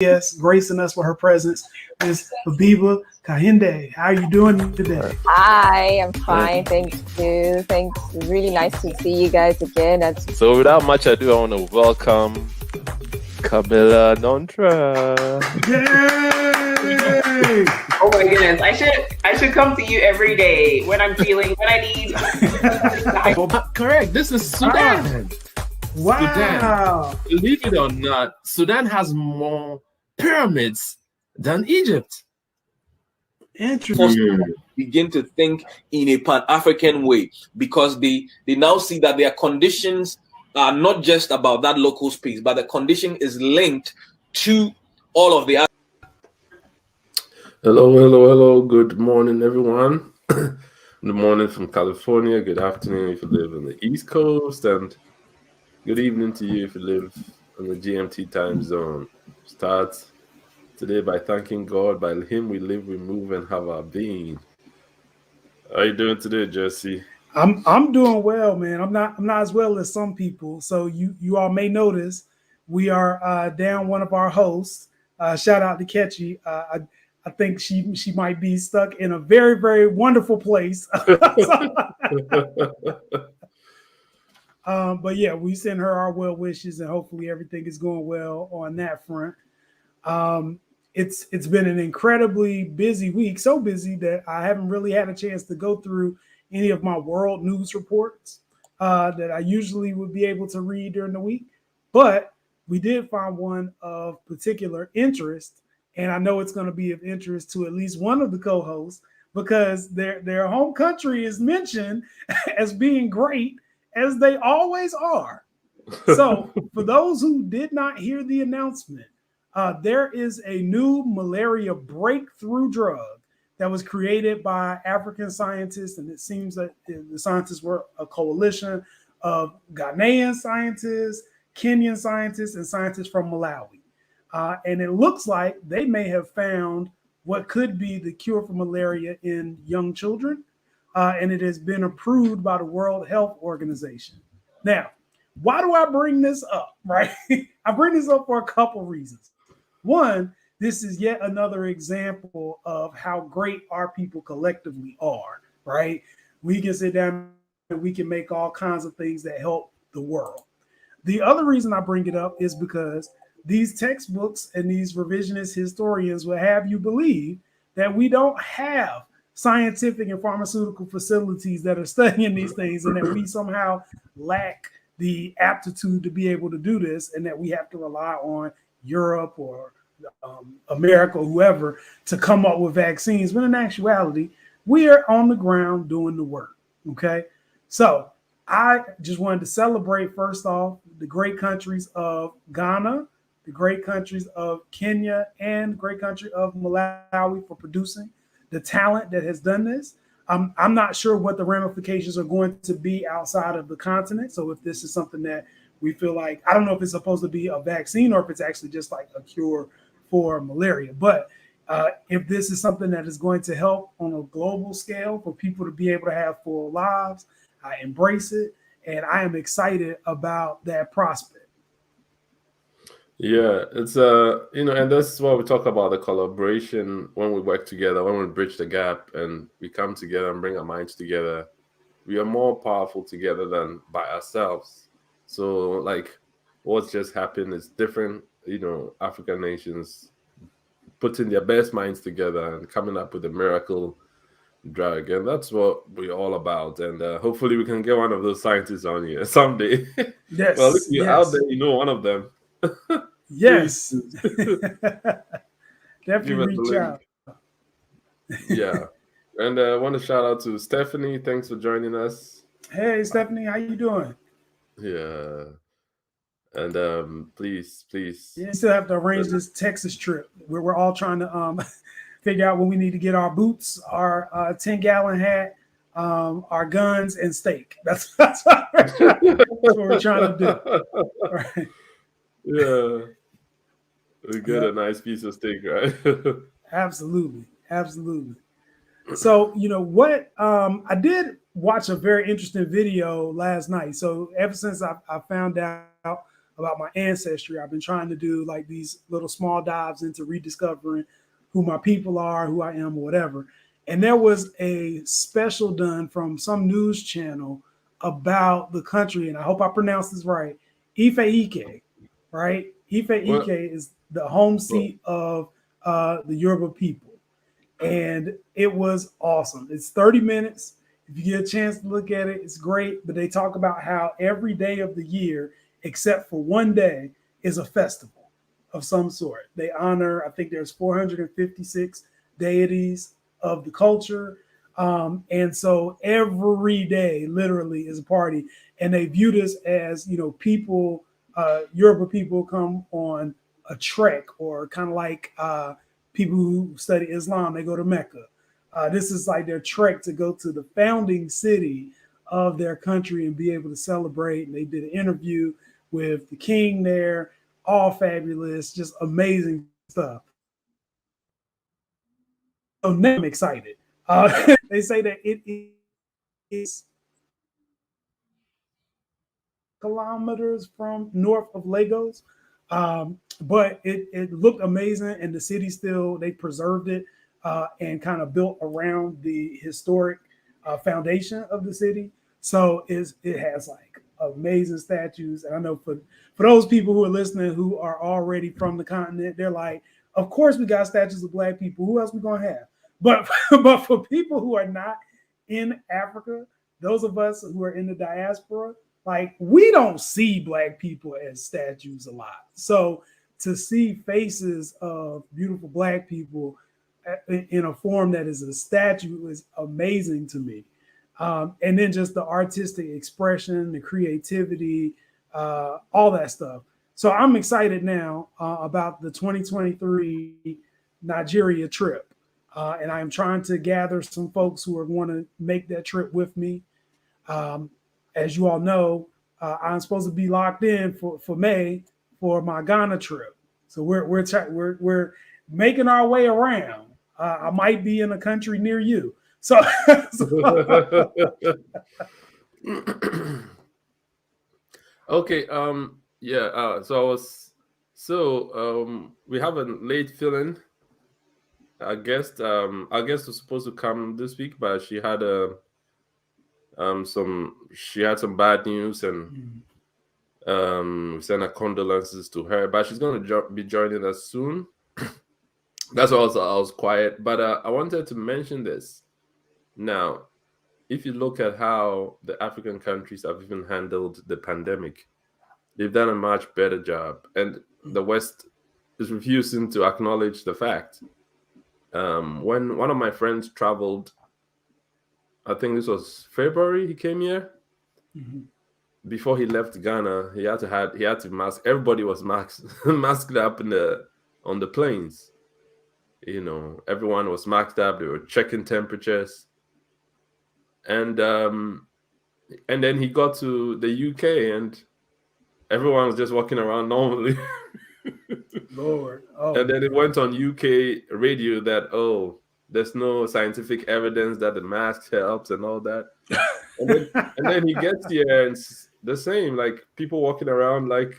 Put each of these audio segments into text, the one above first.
Yes, gracing us with her presence, Miss Habiba Kahinde. How are you doing today? Hi, I'm fine. Thank you. Thanks. Really nice to see you guys again. So without much ado, I want to welcome Camilla Nontra. Yay! Oh my goodness. I should come to you every day when I'm feeling when I need Correct. This is Sudan. Wow. Sudan. Believe it or not, Sudan has more pyramids than Egypt. Interesting. Begin to think in a Pan-African way, because they now see that their conditions are not just about that local space, but the condition is linked to all of the other. Hello. Good morning, everyone. Good morning from California. Good afternoon if you live on the East Coast, and good evening to you if you live in the GMT time zone. Start today by thanking God. By Him we live, we move, and have our being. How are you doing today, Jesse? I'm doing well, man. I'm not as well as some people. So you all may notice we are down one of our hosts. Shout out to Ketchy. I think she might be stuck in a very, very wonderful place. But yeah, we send her our well wishes, and hopefully everything is going well on that front. It's been an incredibly busy week, so busy that I haven't really had a chance to go through any of my world news reports that I usually would be able to read during the week. But we did find one of particular interest, and I know it's going to be of interest to at least one of the co-hosts, because their home country is mentioned as being great, as they always are. So for those who did not hear the announcement, there is a new malaria breakthrough drug that was created by African scientists, and it seems that the scientists were a coalition of Ghanaian scientists, Kenyan scientists, and scientists from Malawi. And it looks like they may have found what could be the cure for malaria in young children, and it has been approved by the World Health Organization. Now, why do I bring this up, right? I bring this up for a couple reasons. One, this is yet another example of how great our people collectively are, right? We can sit down and we can make all kinds of things that help the world. The other reason I bring it up is because these textbooks and these revisionist historians will have you believe that we don't have scientific and pharmaceutical facilities that are studying these things, and that we somehow lack the aptitude to be able to do this, and that we have to rely on Europe or America or whoever to come up with vaccines, when in actuality, we are on the ground doing the work, okay? So I just wanted to celebrate, first off, the great countries of Ghana, the great countries of Kenya, and great country of Malawi for producing the talent that has done this. I'm not sure what the ramifications are going to be outside of the continent. So if this is something that we feel like, I don't know if it's supposed to be a vaccine or if it's actually just like a cure for malaria. But if this is something that is going to help on a global scale for people to be able to have full lives, I embrace it. And I am excited about that prospect. Yeah, it's and this is what we talk about, the collaboration. When we work together, when we bridge the gap and we come together and bring our minds together, we are more powerful together than by ourselves. So like what's just happened is different, African nations putting their best minds together and coming up with a miracle drug, and that's what we're all about. And hopefully we can get one of those scientists on here someday. Yes. Well, if you're out there, one of them. Yes. Definitely reach out. Yeah. And I want to shout out to Stephanie. Thanks for joining us. Hey, Stephanie, how you doing? Yeah. And please. You still have to arrange this Texas trip where we're all trying to figure out when we need to get our boots, our 10-gallon hat, our guns, and steak. That's what we're trying to do. Right. Yeah. We get a nice piece of steak, right? Absolutely. So, what I did watch a very interesting video last night. So ever since I found out about my ancestry. I've been trying to do like these little small dives into rediscovering who my people are, who I am, or whatever. And there was a special done from some news channel about the country, and I hope I pronounced this right, Ife Ike, right? Ife Ike is the home seat of the Yoruba people. And it was awesome. It's 30 minutes. If you get a chance to look at it, it's great. But they talk about how every day of the year, except for one day, is a festival of some sort. They honor, I think there's 456 deities of the culture. And so every day literally is a party. And they view this as, you know, people, Yoruba people come on a trek, or kind of like people who study Islam, they go to Mecca. This is like their trek to go to the founding city of their country and be able to celebrate. And they did an interview with the king there, all fabulous, just amazing stuff. So now I'm excited. They say that it is kilometers from north of Lagos. But it looked amazing, and the city still, they preserved it and kind of built around the historic foundation of the city. So it has like amazing statues. And I know for those people who are listening who are already from the continent, they're like, of course we got statues of Black people. Who else we gonna have? But for people who are not in Africa, those of us who are in the diaspora, like, we don't see Black people as statues a lot. So to see faces of beautiful Black people in a form that is a statue is amazing to me. And then just the artistic expression, the creativity, all that stuff. So I'm excited now about the 2023 Nigeria trip. And I'm trying to gather some folks who are going to make that trip with me. As you all know, I'm supposed to be locked in for May for my Ghana trip. So we're making our way around. I might be in a country near you. So, Okay. Yeah. We have a late fill-in. Our guest was supposed to come this week, but she had some bad news, and we send our condolences to her. But she's going to be joining us soon. That's why I was quiet. But I wanted to mention this. Now, if you look at how the African countries have even handled the pandemic, they've done a much better job, and the West is refusing to acknowledge the fact. When one of my friends traveled, I think this was February, he came here. Mm-hmm. Before he left Ghana, he had to mask. Everybody was masked up on the planes. You know, everyone was masked up. They were checking temperatures, and then he got to the UK, and everyone was just walking around normally. Lord. Oh. And then it went on UK radio that, there's no scientific evidence that the mask helps and all that. And then he gets here and it's the same, like people walking around like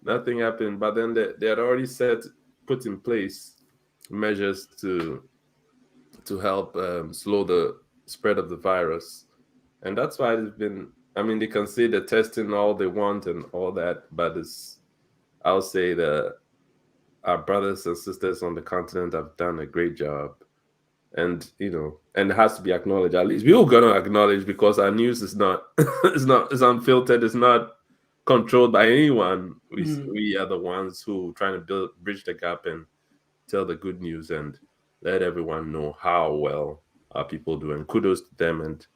nothing happened. But then they had already put in place measures to help slow the spread of the virus. And that's why they can say the testing all they want and all that, but I'll say that our brothers and sisters on the continent have done a great job, and and it has to be acknowledged. At least we're gonna acknowledge, because our news is not, it's unfiltered, it's not controlled by anyone. We are the ones who trying to bridge the gap and tell the good news and let everyone know how well our people do. And kudos to them. And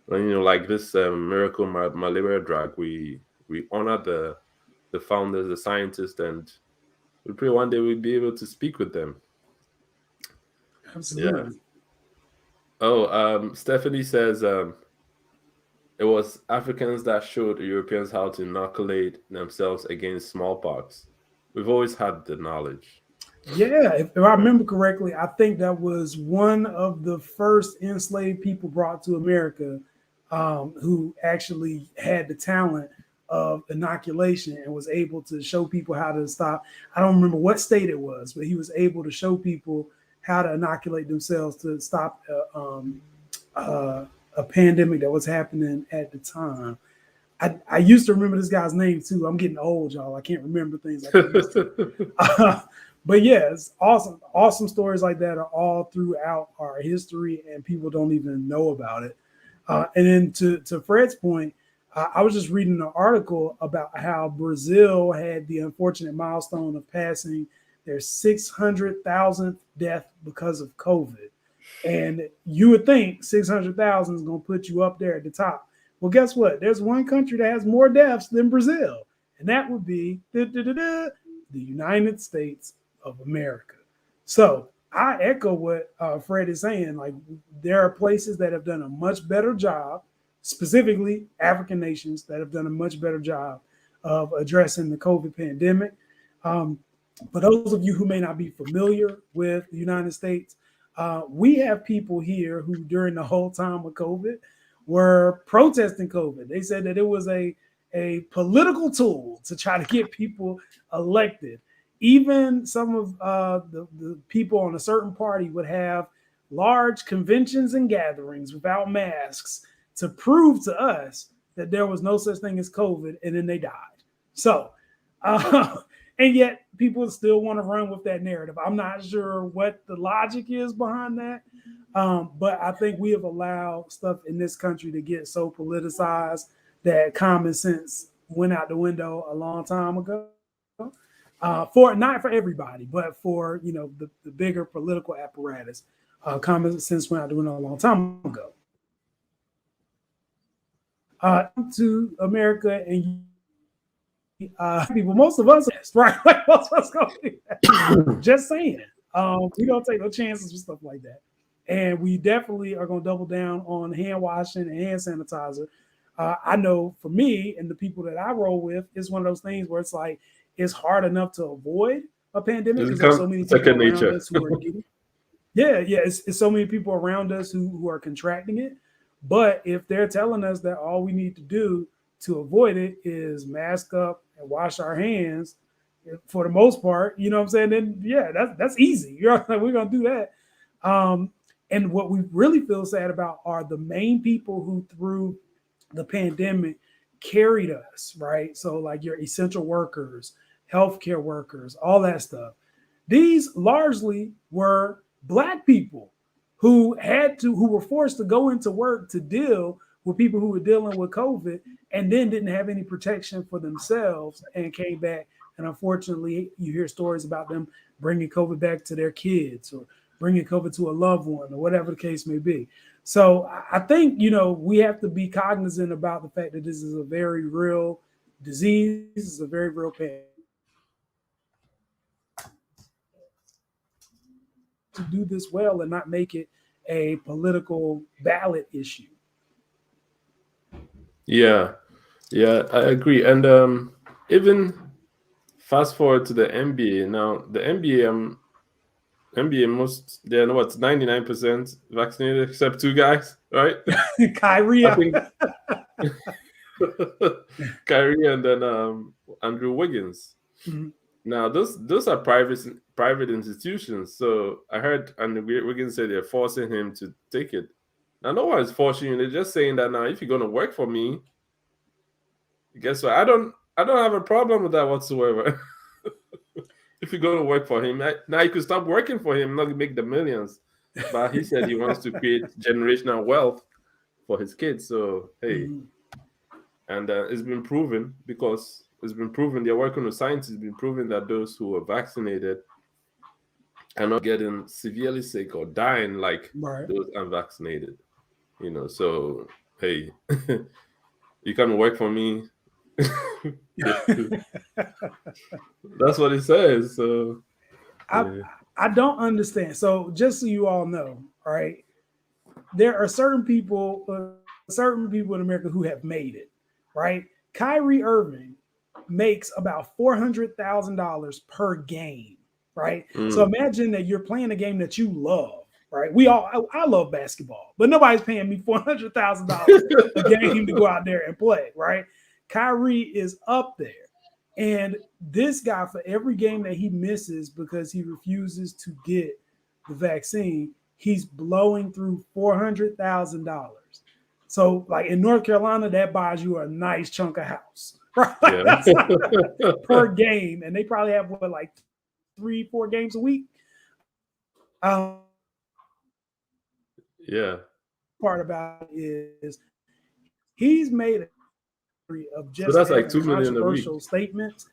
like this miracle malaria drug, we honor the founders, the scientists, and we pray one day we'll be able to speak with them. Absolutely. Yeah. Stephanie says it was Africans that showed Europeans how to inoculate themselves against smallpox. We've always had the knowledge. Yeah, if I remember correctly, I think that was one of the first enslaved people brought to America who actually had the talent of inoculation and was able to show people how to stop. I don't remember what state it was, but he was able to show people how to inoculate themselves to stop a pandemic that was happening at the time. I used to remember this guy's name too. I'm getting old, y'all. I can't remember things like that. But yeah, it's awesome. Awesome stories like that are all throughout our history, and people don't even know about it. And then to Fred's point, I was just reading an article about how Brazil had the unfortunate milestone of passing their 600,000th death because of COVID. And you would think 600,000 is going to put you up there at the top. Well, guess what? There's one country that has more deaths than Brazil, and that would be the United States of America. So I echo what Fred is saying. Like, there are places that have done a much better job, specifically African nations that have done a much better job of addressing the COVID pandemic. For those of you who may not be familiar with the United States, we have people here who during the whole time of COVID were protesting COVID. They said that it was a political tool to try to get people elected. Even some of the people on a certain party would have large conventions and gatherings without masks to prove to us that there was no such thing as COVID, and then they died. So, and yet people still want to run with that narrative. I'm not sure what the logic is behind that, but I think we have allowed stuff in this country to get so politicized that common sense went out the window a long time ago. For not for everybody, but for the bigger political apparatus, common sense went out the window a long time ago. To America and people, most of us, right? Like most of us go do that. Just saying, we don't take no chances with stuff like that, and we definitely are going to double down on hand washing and hand sanitizer. I know for me and the people that I roll with, it's one of those things where it's like it's hard enough to avoid a pandemic because there's so many people around us who are getting. It's so many people around us who are contracting it. But if they're telling us that all we need to do to avoid it is mask up and wash our hands, for the most part, you know what I'm saying? Then that's easy. We're gonna do that. And what we really feel sad about are the main people who, through the pandemic, carried us, right? So like your essential workers, healthcare workers, all that stuff. These largely were Black people who were forced to go into work to deal with people who were dealing with COVID and then didn't have any protection for themselves and came back. And unfortunately, you hear stories about them bringing COVID back to their kids or bringing COVID to a loved one or whatever the case may be. So I think, we have to be cognizant about the fact that this is a very real disease. This is a very real pain. To do this well and not make it a political ballot issue. Yeah, I agree. And even fast forward to the NBA. Now, the NBA, they're 99% vaccinated except two guys, right? Kyrie, I think Kyrie, and then Andrew Wiggins. Mm-hmm. Now, those are private institutions. So I heard Andrew Wiggins say they're forcing him to take it. Now, no one is forcing you. They're just saying that now, if you're going to work for me, guess what? I don't have a problem with that whatsoever. If you're going to work for him, now you could stop working for him, not make the millions. But he said he wants to create generational wealth for his kids. So, hey, and it's been proven because it's been proven, they're working with science, it's been proven that those who are vaccinated are not getting severely sick or dying like those unvaccinated. So, hey, you come work for me. That's what it says. So I don't understand. So just so you all know, all right, there are certain people in America who have made it, right? Kyrie Irving makes about $400,000 per game, right? So imagine that you're playing a game that you love, right? I love basketball, but nobody's paying me $400,000 a game to go out there and play, right? Kyrie is up there. And this guy, for every game that he misses because he refuses to get the vaccine, he's blowing through $400,000. So, like in North Carolina, that buys you a nice chunk of house, right? Yeah. That's per game, and they probably have what, like 3-4 games a week. Yeah. Part about it is he's made a of just So that's like having 2 million a week. controversial statements.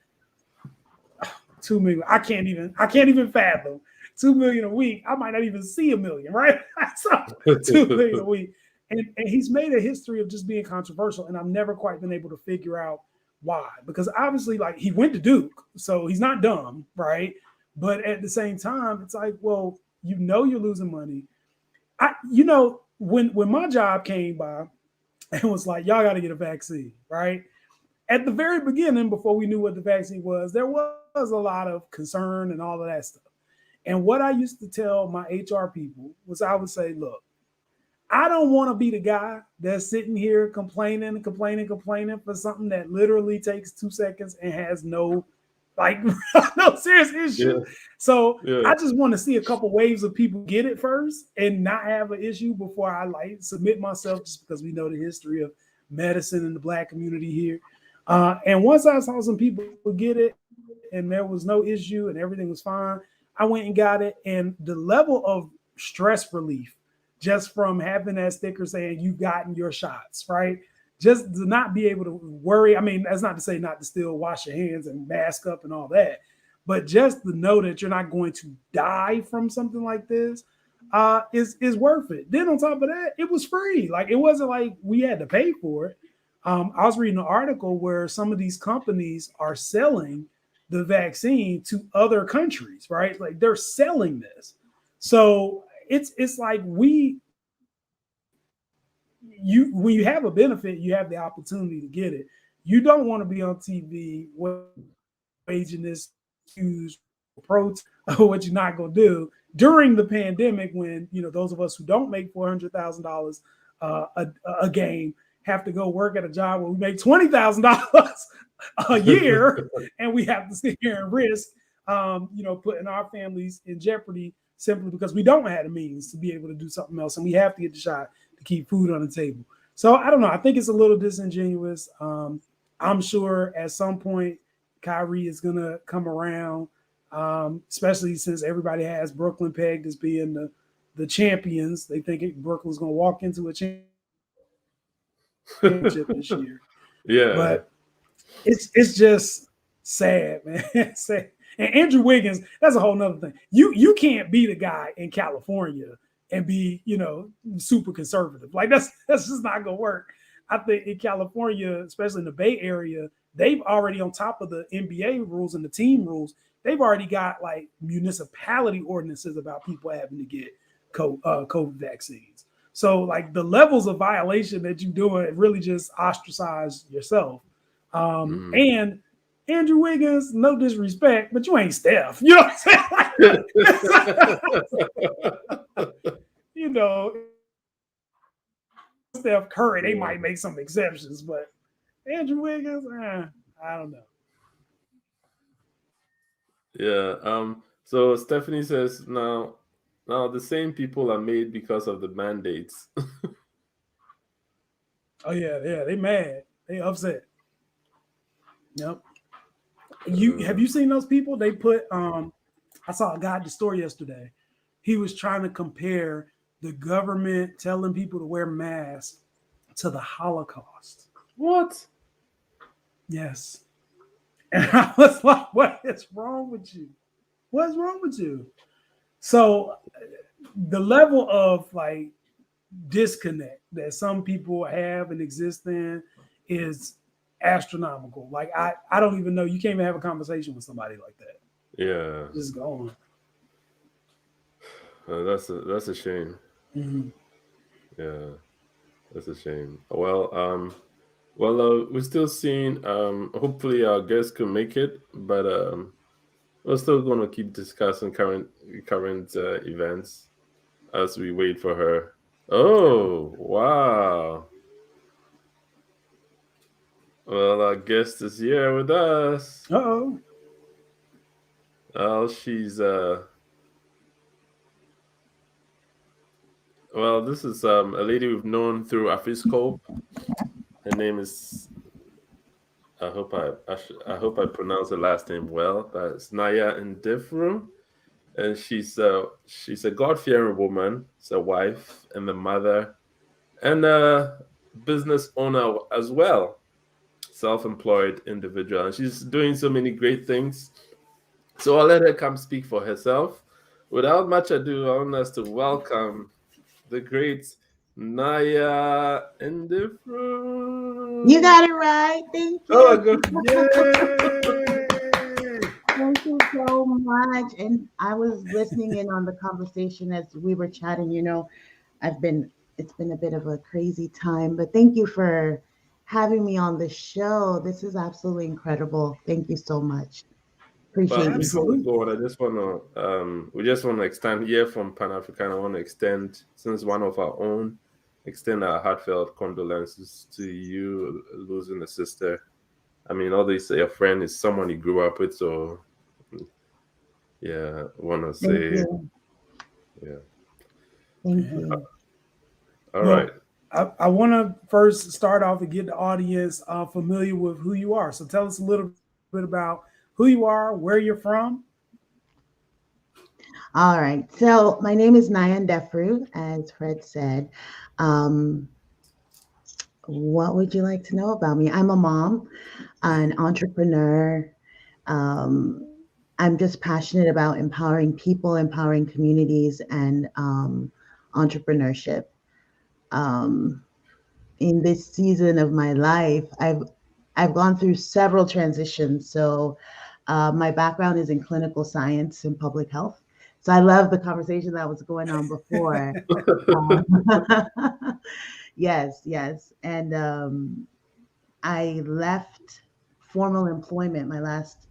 2 million. I can't even fathom 2 million a week. I might not even see a million, right? So 2 million a week. And he's made a history of just being controversial, and I've never quite been able to figure out why. Because obviously, like, he went to Duke, so he's not dumb, right? But at the same time, it's like, well, you know you're losing money. When my job came by and was like, y'all got to get a vaccine, right? At the very beginning, before we knew what the vaccine was, there was a lot of concern and all of that stuff. And what I used to tell my HR people was, I would say, look, I don't want to be the guy that's sitting here complaining for something that literally takes 2 seconds and has no serious issue. Yeah. So Yeah. I just want to see a couple waves of people get it first and not have an issue before I submit myself, just because we know the history of medicine in the Black community here. And once I saw some people get it and there was no issue and everything was fine, I went and got it. And the level of stress relief just from having that sticker saying you've gotten your shots, right? Just to not be able to worry. I mean, that's not to say not to still wash your hands and mask up and all that, but just to know that you're not going to die from something like this is worth it. Then on top of that, it was free. Like, it wasn't like we had to pay for it. I was reading an article where some of these companies are selling the vaccine to other countries, right? Like, they're selling this. So it's like when you have a benefit, you have the opportunity to get it. You don't want to be on TV waging this huge protest of what you're not going to do during the pandemic, when, those of us who don't make $400,000 a game have to go work at a job where we make $20,000 a year, and we have to sit here and risk, putting our families in jeopardy simply because we don't have the means to be able to do something else, and we have to get the shot to keep food on the table. So I don't know. I think it's a little disingenuous. I'm sure at some point Kyrie is gonna come around, especially since everybody has Brooklyn pegged as being the champions. They think Brooklyn's gonna walk into a championship this year. Yeah, but it's just sad, man. Sad. And Andrew Wiggins, that's a whole nother thing. You can't be the guy in California and be, super conservative. Like, that's just not gonna work. I think in California, especially in the Bay Area, they've already, on top of the NBA rules and the team rules, they've already got like municipality ordinances about people having to get COVID vaccines. So like the levels of violation that you're doing really just ostracize yourself. And Andrew Wiggins, no disrespect, but you ain't Steph. You know what I'm saying? Steph Curry, they might make some exceptions, but Andrew Wiggins, I don't know. Yeah. So Stephanie says now the same people are made because of the mandates. Oh yeah, they mad. They upset. Yep. Have you seen those people? They put I saw a guy at the store yesterday. He was trying to compare the government telling people to wear masks to the Holocaust. What? Yes. And I was like, what is wrong with you? What's wrong with you? So the level of like disconnect that some people have and exist in is astronomical. Like I don't even know. You can't even have a conversation with somebody like that. Yeah. Just go on. That's a shame. Mm-hmm. Yeah, that's a shame. Well, we're still seeing. Hopefully, our guests can make it, but we're still going to keep discussing current events as we wait for her. Oh, wow! Well, our guest is here with us. Uh-oh. Well, she's well, this is a lady we've known through Afiscope. Her name is I hope I pronounce her last name well. That's Naya Ndefru, and she's a God-fearing woman. She's a wife and a mother, and a business owner as well. Self-employed individual, and she's doing so many great things. So I'll let her come speak for herself. Without much ado, I want us to welcome the great Naya Ndefru. You got it right. Thank you. Oh, good. Yay! Thank you so much. And I was listening in on the conversation as we were chatting. It's been a bit of a crazy time, but thank you for having me on the show. This is absolutely incredible. Thank you so much. Appreciate But you. before we go on, I just want to we just want to extend here from Pan African. I want to extend, since one of our own, extend our heartfelt condolences to you losing a sister. I mean, obviously your friend is someone you grew up with, so yeah, I want to Thank say you. yeah. Thank you. All Well, right. I want to first start off and get the audience familiar with who you are. So tell us a little bit about who you are, where you're from. All right. So my name is Naya Ndefru, as Fred said. What would you like to know about me? I'm a mom, an entrepreneur. I'm just passionate about empowering people, empowering communities, and entrepreneurship. In this season of my life, I've gone through several transitions. So my background is in clinical science and public health. So I love the conversation that was going on before. Yes. And I left formal employment. My last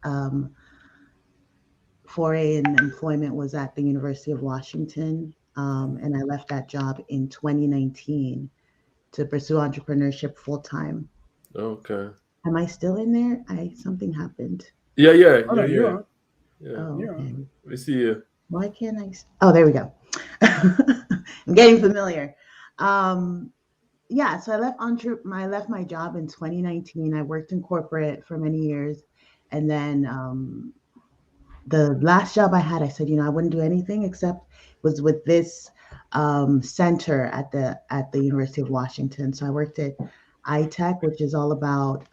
foray in employment was at the University of Washington. And I left that job in 2019 to pursue entrepreneurship full time. Okay. Am I still in there? Something happened. Yeah. Oh, no, you're on. Yeah. Oh, You're okay. on. We see you. Why can't I? Oh, there we go. I'm getting familiar. Yeah, so I left my job in 2019. I worked in corporate for many years, and then the last job I had, I said, I wouldn't do anything except was with this center at the University of Washington. So I worked at iTech, which is all about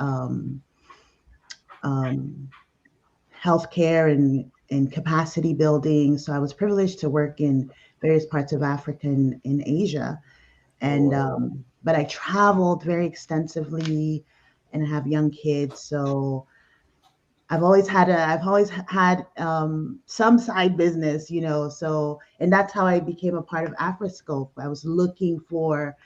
healthcare and capacity building. So I was privileged to work in various parts of Africa and in Asia. And but I traveled very extensively and I have young kids. So I've always had some side business, so, and that's how I became a part of AfriScope. I was looking for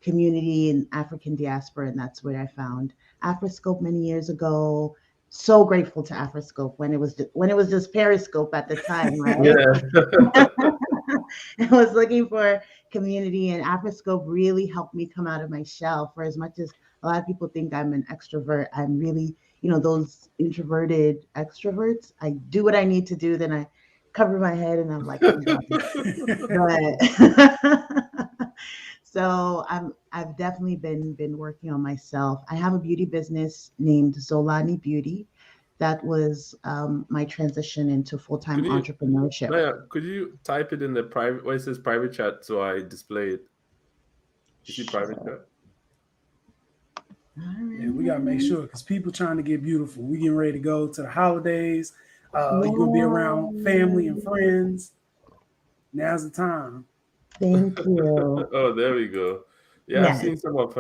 community in African diaspora, and that's where I found AfriScope many years ago. So grateful to AfriScope when it was just Periscope at the time, right? Yeah. I was looking for community, and AfriScope really helped me come out of my shell. For as much as a lot of people think I'm an extrovert, I'm really, those introverted extroverts. I do what I need to do, then I cover my head and I'm like, I'm done. But so I've definitely been working on myself. I have a beauty business named Zolani Beauty. That was my transition into full-time entrepreneurship. Naya, could you type it in the private, where it says private chat, so I display it? You see private chat? Yeah, we gotta make sure because people trying to get beautiful. We getting ready to go to the holidays. You're gonna be around family and friends. Now's the time. Thank you. Oh, there we go. Yeah, Yes. I've seen some of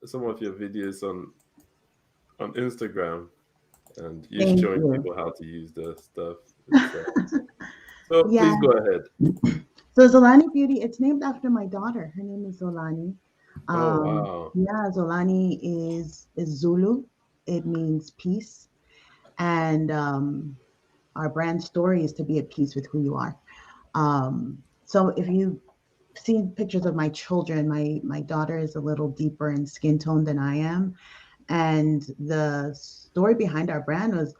some of your videos on Instagram, and you're showing people how to use the stuff. So Yeah. please go ahead. So Zolani Beauty, it's named after my daughter. Her name is Zolani. Oh wow. Yeah, Zolani is Zulu. It means peace. And our brand story is to be at peace with who you are. So if you've seen pictures of my children, my daughter is a little deeper in skin tone than I am. And the story behind our brand was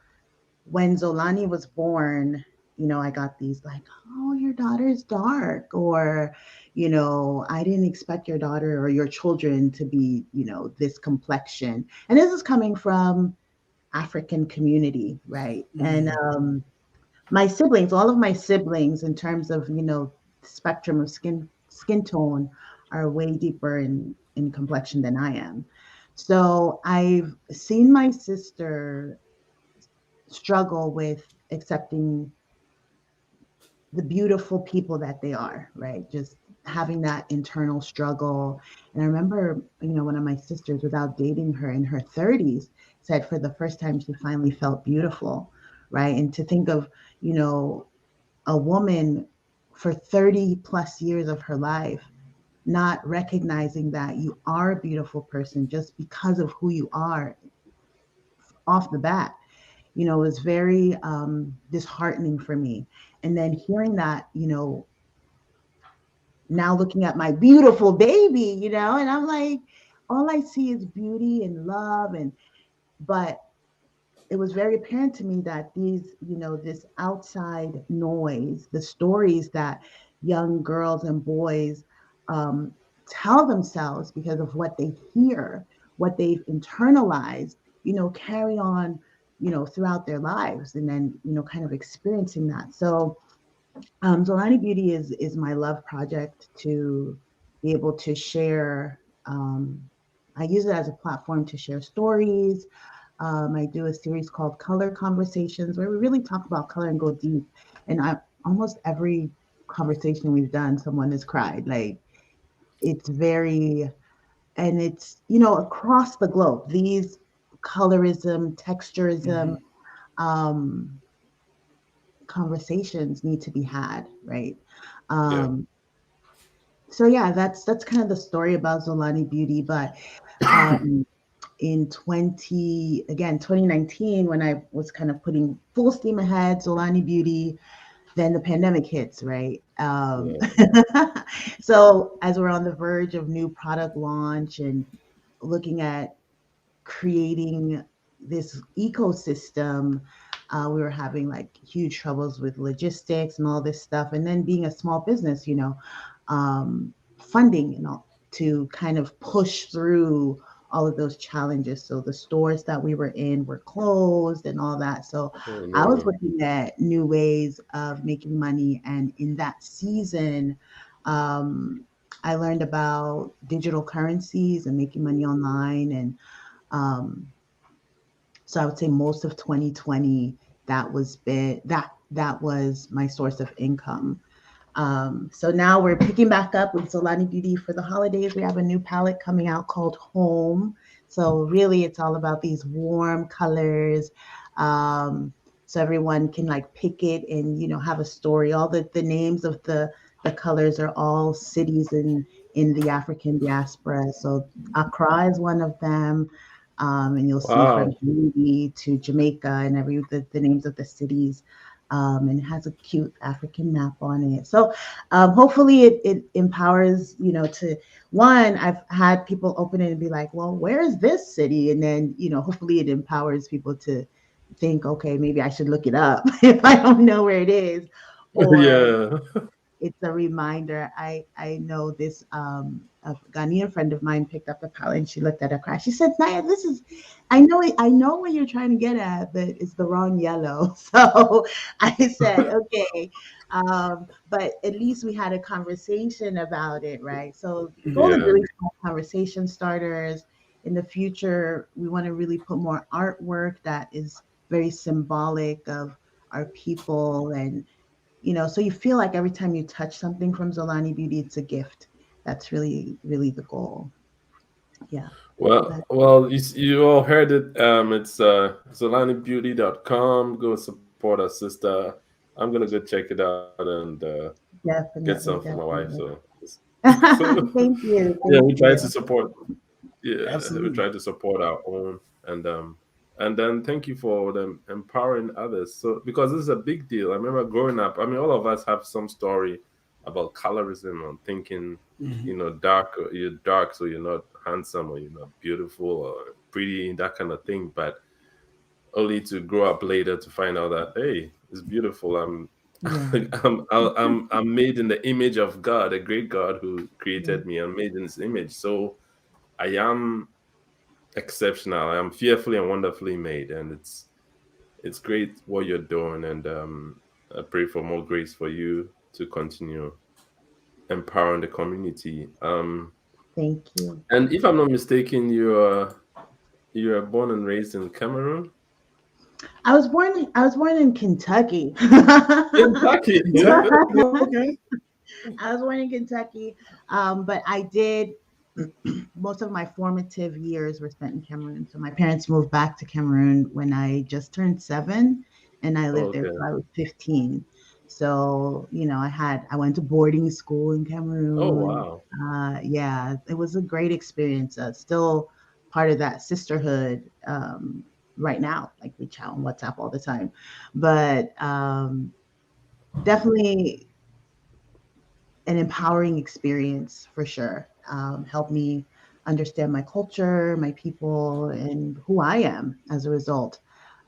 when Zolani was born, I got these like, oh, your daughter's dark, or, I didn't expect your daughter or your children to be, this complexion. And this is coming from African community, right? And my siblings, all of my siblings, in terms of, spectrum of skin tone, are way deeper in complexion than I am. So I've seen my sister struggle with accepting the beautiful people that they are, right? Just having that internal struggle. And I remember, one of my sisters, without dating her, in her 30s, said for the first time she finally felt beautiful, right? And to think of, a woman for 30 plus years of her life not recognizing that you are a beautiful person just because of who you are off the bat, was very disheartening for me. And then hearing that, now looking at my beautiful baby, and I'm like, all I see is beauty and love. But it was very apparent to me that this outside noise, the stories that young girls and boys tell themselves because of what they hear, what they've internalized, carry on, throughout their lives, and then, kind of experiencing that. So Zolani Beauty is my love project to be able to share. I use it as a platform to share stories. I do a series called Color Conversations, where we really talk about color and go deep. And almost every conversation we've done, someone has cried. Like, it's very, and it's, across the globe, these colorism, texturism, conversations need to be had, right? So yeah, that's kind of the story about Zolani Beauty. But in 2019, when I was kind of putting full steam ahead, Zolani Beauty, then the pandemic hits, right? So as we're on the verge of new product launch and looking at creating this ecosystem, we were having like huge troubles with logistics and all this stuff. And then being a small business, funding and all to kind of push through all of those challenges. So the stores that we were in were closed and all that. So I was looking at new ways of making money. And in that season, I learned about digital currencies and making money online. And so I would say most of 2020, that was my source of income. So now we're picking back up with Zolani Beauty for the holidays. We have a new palette coming out called Home. So really it's all about these warm colors. So everyone can like pick it and, have a story. All the names of the colors are all cities in the African diaspora. So Accra is one of them. And you'll see from Haiti to Jamaica and the names of the cities. And it has a cute African map on it. So hopefully it empowers, to one, I've had people open it and be like, well, where is this city? And then, hopefully it empowers people to think, okay, maybe I should look it up if I don't know where it is. Or it's a reminder. I know this a Ghanaian friend of mine picked up the palette and she looked at a crash. She said, Naya, I know what you're trying to get at, but it's the wrong yellow. So I said, okay. But at least we had a conversation about it, right? So the goal is really small conversation starters. In the future, we want to really put more artwork that is very symbolic of our people, and so you feel like every time you touch something from Zolani Beauty, it's a gift. That's really, really the goal. Yeah. Well, you all heard it. It's ZolaniBeauty.com. Go support our sister. I'm gonna go check it out and get some for my wife. So thank you. We try to support. Yeah, we try to support our own, and then thank you for them empowering others. So because this is a big deal. I remember growing up. I mean, all of us have some story about colorism and thinking, you're dark, so you're not handsome, or you're not beautiful, or pretty, that kind of thing, but only to grow up later to find out that, hey, it's beautiful. I'm I'm made in the image of God, a great God who created me. I'm made in His image, so I am exceptional. I am fearfully and wonderfully made, and it's great what you're doing. And I pray for more grace for you to continue empowering the community. Thank you. And if I'm not mistaken, you are born and raised in Cameroon. I was born in Kentucky. Kentucky. Okay. I was born in Kentucky, but I did most of my formative years were spent in Cameroon. So my parents moved back to Cameroon when I just turned 7, and I lived there till I was 15. So I went to boarding school in Cameroon. Oh wow! Yeah, it was a great experience. Still part of that sisterhood right now. Like we chat on WhatsApp all the time, but definitely an empowering experience for sure. Helped me understand my culture, my people, and who I am as a result.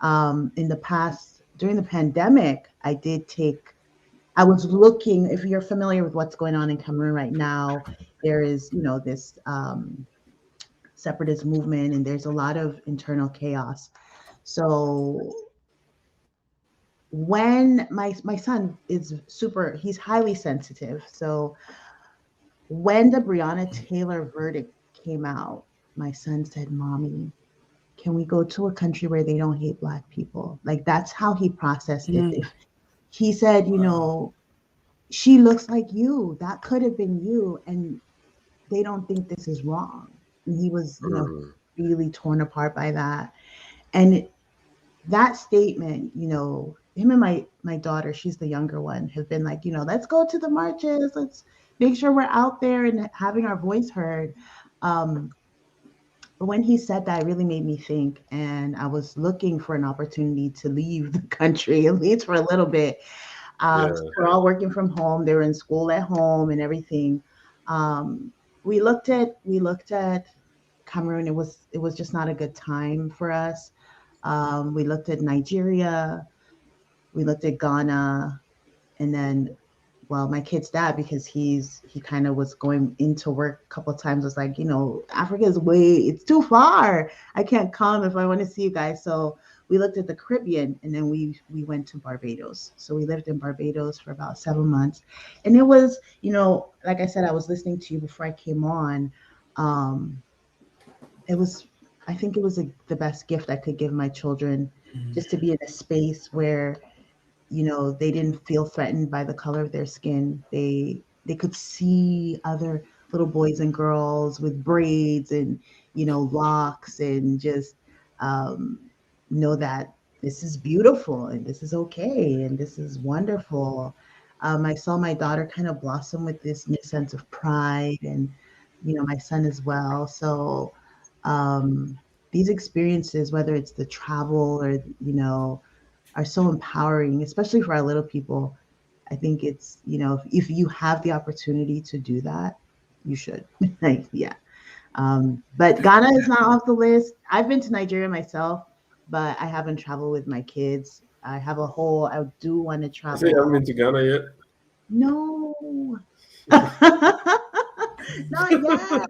In the past, during the pandemic, I was looking, if you're familiar with what's going on in Cameroon right now, there is, this separatist movement, and there's a lot of internal chaos. So when my son is he's highly sensitive. So when the Breonna Taylor verdict came out, my son said, "Mommy, can we go to a country where they don't hate Black people?" Like, that's how he processed it. He said, she looks like you. That could have been you. And they don't think this is wrong. And he was, really torn apart by that. And that statement, him and my daughter, she's the younger one, have been like, let's go to the marches. Let's make sure we're out there and having our voice heard. But when he said that, it really made me think. And I was looking for an opportunity to leave the country, at least for a little bit. So we're all working from home. They were in school at home and everything. We looked at Cameroon. It was just not a good time for us. We looked at Nigeria. We looked at Ghana, and then, my kid's dad, because he kind of was going into work a couple of times, was like, Africa is it's too far. I can't come if I want to see you guys. So we looked at the Caribbean, and then we went to Barbados. So we lived in Barbados for about 7 months. And it was, like I said, I was listening to you before I came on. I think it was the best gift I could give my children, just to be in a space where, they didn't feel threatened by the color of their skin. They could see other little boys and girls with braids and, locks, and just know that this is beautiful and this is okay and this is wonderful. I saw my daughter kind of blossom with this new sense of pride, and, my son as well. So these experiences, whether it's the travel or, are so empowering, especially for our little people. I think it's, if you have the opportunity to do that, you should. Yeah. But Ghana is not off the list. I've been to Nigeria myself, but I haven't traveled with my kids. I do want to travel. You haven't been to Ghana yet? No. Not yet.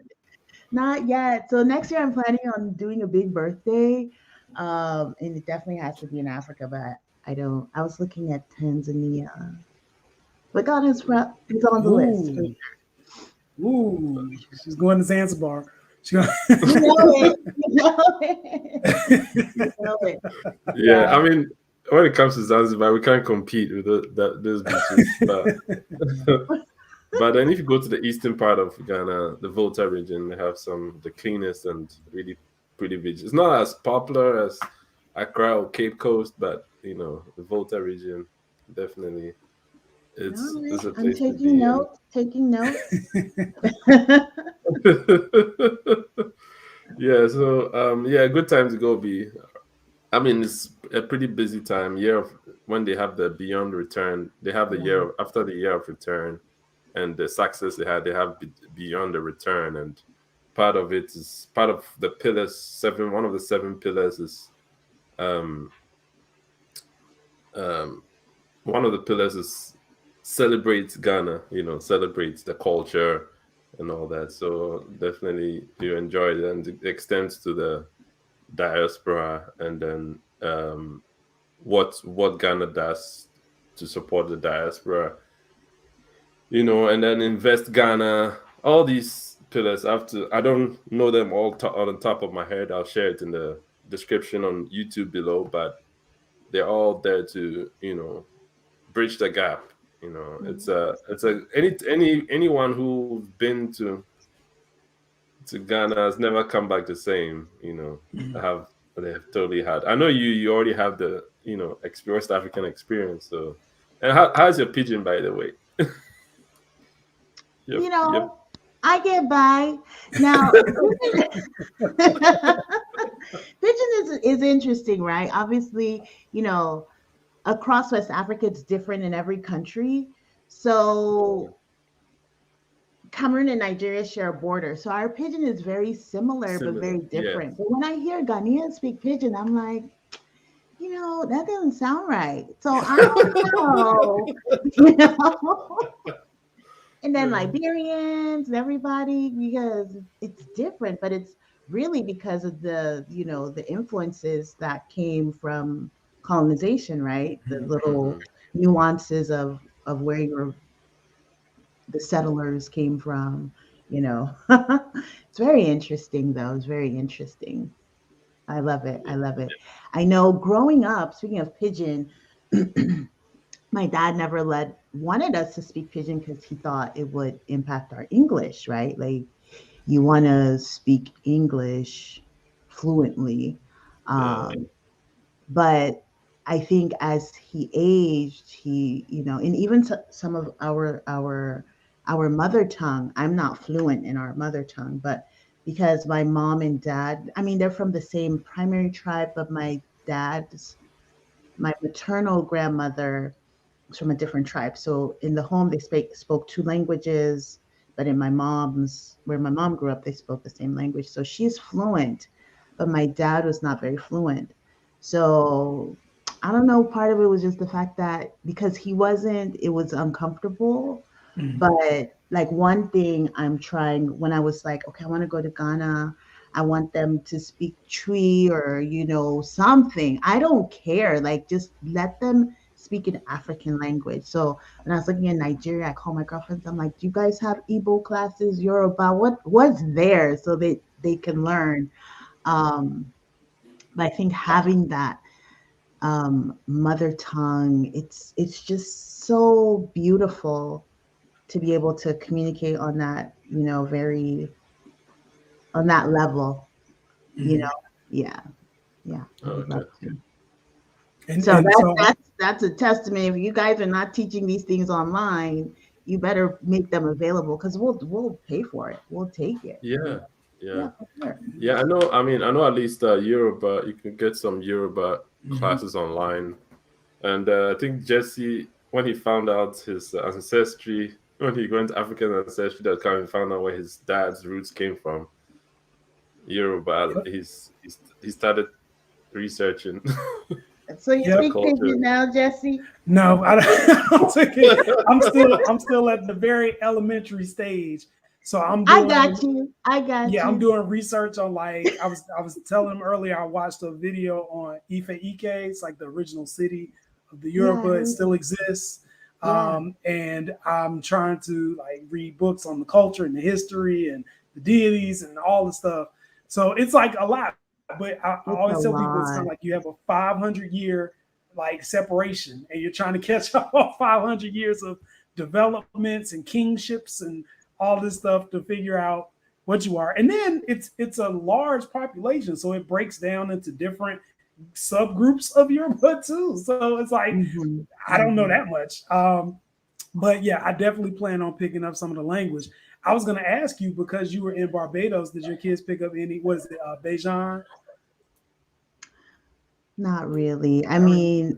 Not yet. So next year I'm planning on doing a big birthday. And it definitely has to be in Africa, but I was looking at Tanzania. But Ghana's it's on the list. Ooh, she's going to Zanzibar. You know it. Yeah, I mean, when it comes to Zanzibar, we can't compete with those beaches. But then if you go to the eastern part of Ghana, the Volta region, they have the cleanest and really pretty beaches. It's not as popular as Accra or Cape Coast, but the Volta region, definitely, it's a place to be. Taking notes. Yeah, so good time to go be. I mean, it's a pretty busy time. When they have the Beyond Return, they have the after the year of return, and the success they have Beyond the Return, and part of it is part of the pillars. One of the 7 pillars is one of the pillars is celebrates Ghana. Celebrates the culture and all that. So definitely you enjoy it, and it extends to the diaspora, and then what Ghana does to support the diaspora. And then Invest Ghana. All these pillars. I don't know them all on the top of my head. I'll share it in the description on YouTube below, but they're all there to bridge the gap. It's anyone who's been to Ghana has never come back the same. They have totally had. I know you already have the West African experience. So, and how's your pigeon, by the way? I get by now. Pigeon is interesting, right? Obviously, across West Africa, it's different in every country. So Cameroon and Nigeria share a border. So our pigeon is very similar. But very different. Yes. But when I hear Ghanaians speak pigeon, I'm like, that doesn't sound right. So I don't know. And then Liberians and everybody, because it's different, but it's really because of the influences that came from colonization, right? The little nuances of where the settlers came from, It's very interesting, though. It's very interesting. I love it. I know growing up, speaking of pigeon, my dad never wanted us to speak pigeon because he thought it would impact our English, right? Like, you want to speak English fluently. But I think as he aged, and even some of our mother tongue, I'm not fluent in our mother tongue, but because my mom and dad, they're from the same primary tribe, but my maternal grandmother was from a different tribe. So in the home, they spoke 2 languages, but in where my mom grew up, they spoke the same language. So she's fluent, but my dad was not very fluent. So I don't know, part of it was just the fact that because he wasn't, it was uncomfortable. But one thing I'm trying, when I was like, okay, I want to go to Ghana, I want them to speak Twi or, something. I don't care. Just let them speak an African language. So when I was looking in Nigeria, I called my girlfriends. I'm like, do you guys have Igbo classes, Yoruba? What's there so they can learn? But I think having that mother tongue, it's just so beautiful to be able to communicate on that, on that level, Yeah. Okay. And So so that's a testament. If you guys are not teaching these things online, you better make them available because we'll pay for it. We'll take it. Yeah. For sure. Yeah, I know. I know at least Yoruba. You can get some Yoruba classes online, and I think Jesse, when he found out his ancestry, when he went to African Ancestry.com, he found out where his dad's roots came from. Yoruba. He started researching. So you speak Pidgin now, Jesse? No, I don't think it. I'm still at the very elementary stage. So I'm doing, I got you. Yeah, I'm doing research on I was telling him earlier, I watched a video on Ife Ike. It's like the original city of the Yoruba. It still exists. And I'm trying to read books on the culture and the history and the deities and all the stuff. So it's a lot. But I always tell people it's kind of like you have a 500-year separation, and you're trying to catch up on 500 years of developments and kingships and all this stuff to figure out what you are. And then it's a large population, so it breaks down into different subgroups of Yoruba too. So it's I don't know that much. But yeah, I definitely plan on picking up some of the language. I was going to ask you, because you were in Barbados, did your kids pick up any, was it Bajan? Not really. I mean,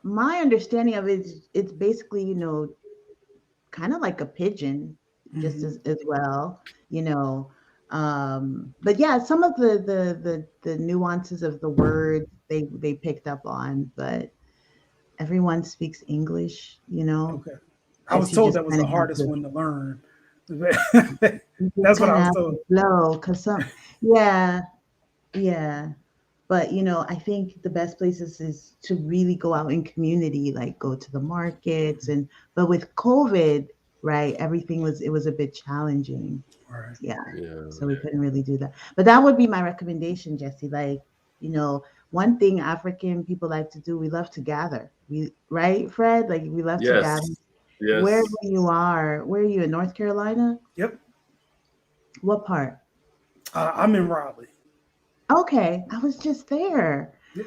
my understanding of it is it's basically, kind of like a pigeon. just as well, you know. But yeah, some of the nuances of the words they picked up on, but everyone speaks English, you know. Okay. I was You told just that was kind the of have hardest to one to learn. you just That's what kind I of was have told. to flow, because yeah. But you know, I think the best places is to really go out in community, like go to the markets. And but with COVID, right, it was a bit challenging. All right. Yeah. Yeah. So we couldn't really do that. But that would be my recommendation, Jesse. Like, you know, one thing African people like to do, we love to gather. Right, Fred? Like we love to gather. Yes. Wherever Yes. you are, where are you in North Carolina? Yep. What part? I'm in Raleigh. Okay, I was just there. Yeah.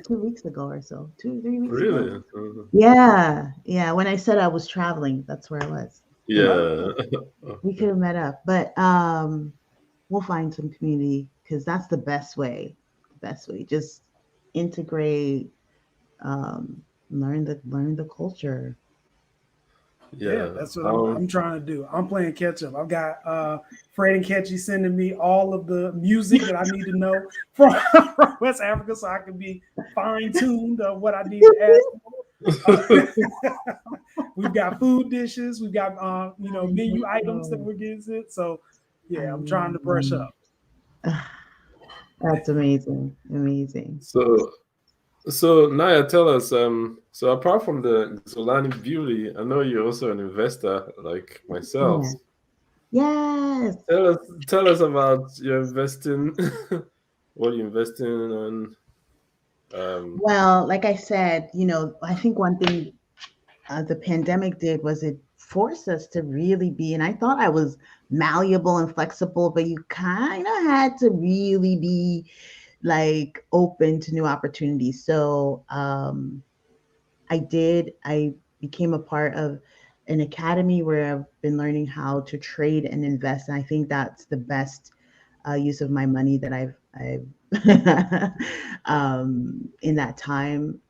2 weeks ago or so, 2, 3 weeks ago. Really? Yeah. When I said I was traveling, that's where I was. Yeah, Yeah. we could have met up, but we'll find some community because that's the best way. The best way, just integrate, learn the culture. Yeah, Yeah. that's what I'm trying to do. I'm playing catch up. I've got Fred and Ketchy sending me all of the music that I need to know from West Africa so I can be fine tuned of what I need to ask for. We've got food dishes. We've got menu items that we're getting sent. So yeah, I'm trying to brush up. That's amazing. So Naya, tell us. So apart from the Zolani Beauty, I know you're also an investor like myself. Yes. Tell us about your investing. What you investing on? Well, like I said, you know, I think one thing the pandemic did was it forced us to really be, and I thought I was malleable and flexible, but you kind of had to really be like open to new opportunities. So I became a part of an academy where I've been learning how to trade and invest. And I think that's the best use of my money that I've in that time.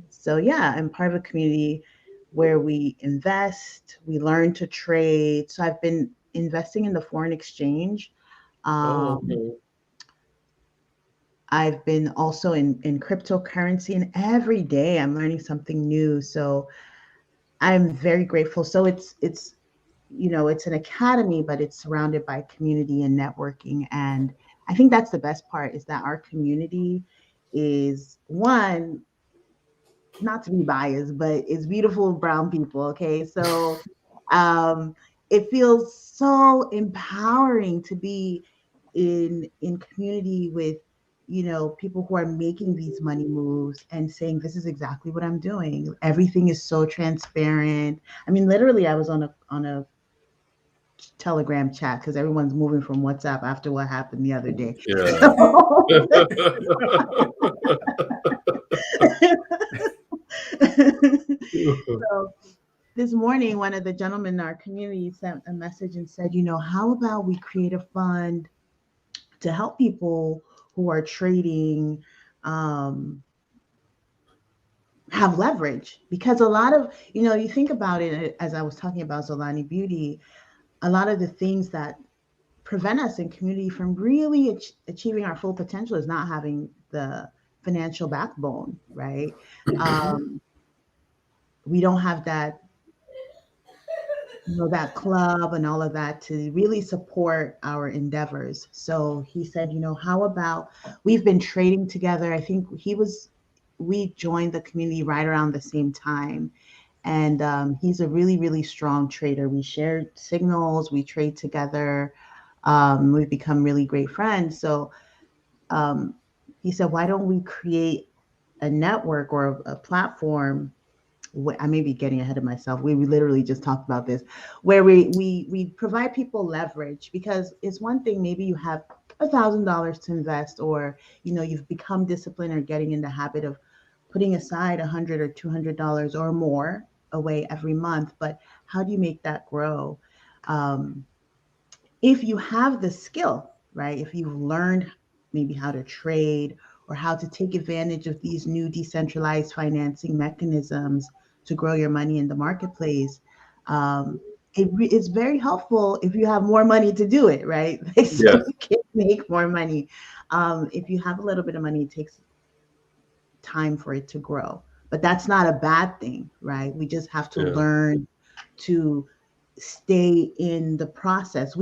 So yeah, I'm part of a community where we invest, we learn to trade. So I've been investing in the foreign exchange. Okay. I've been also in cryptocurrency, and every day I'm learning something new. So I'm very grateful. So it's it's an academy, but it's surrounded by community and networking. And I think that's the best part is that our community is one, not to be biased, but it's beautiful brown people. Okay. So it feels so empowering to be in community with people who are making these money moves and saying this is exactly what I'm doing. Everything is so transparent. I mean, literally I was on a Telegram chat because everyone's moving from WhatsApp after what happened the other day. Yeah. So this morning, one of the gentlemen in our community sent a message and said, how about we create a fund to help people who are trading have leverage? Because a lot of, you think about it, as I was talking about Zolani Beauty, a lot of the things that prevent us in community from really achieving our full potential is not having the financial backbone, right? We don't have that that club and all of that to really support our endeavors. So he said, how about we've been trading together. I think we joined the community right around the same time. And he's a really, really strong trader. We share signals, we trade together. We've become really great friends. So he said, why don't we create a network or a platform? I may be getting ahead of myself. We literally just talked about this, where we provide people leverage, because it's one thing, maybe you have $1,000 to invest, or you've become disciplined or getting in the habit of putting aside $100 or $200 or more away every month. But how do you make that grow? If you have the skill, right? If you've learned maybe how to trade or how to take advantage of these new decentralized financing mechanisms to grow your money in the marketplace, it's very helpful if you have more money to do it, right? So Yes. you can make more money. If you have a little bit of money, it takes time for it to grow. But that's not a bad thing, right? We just have to learn to stay in the process.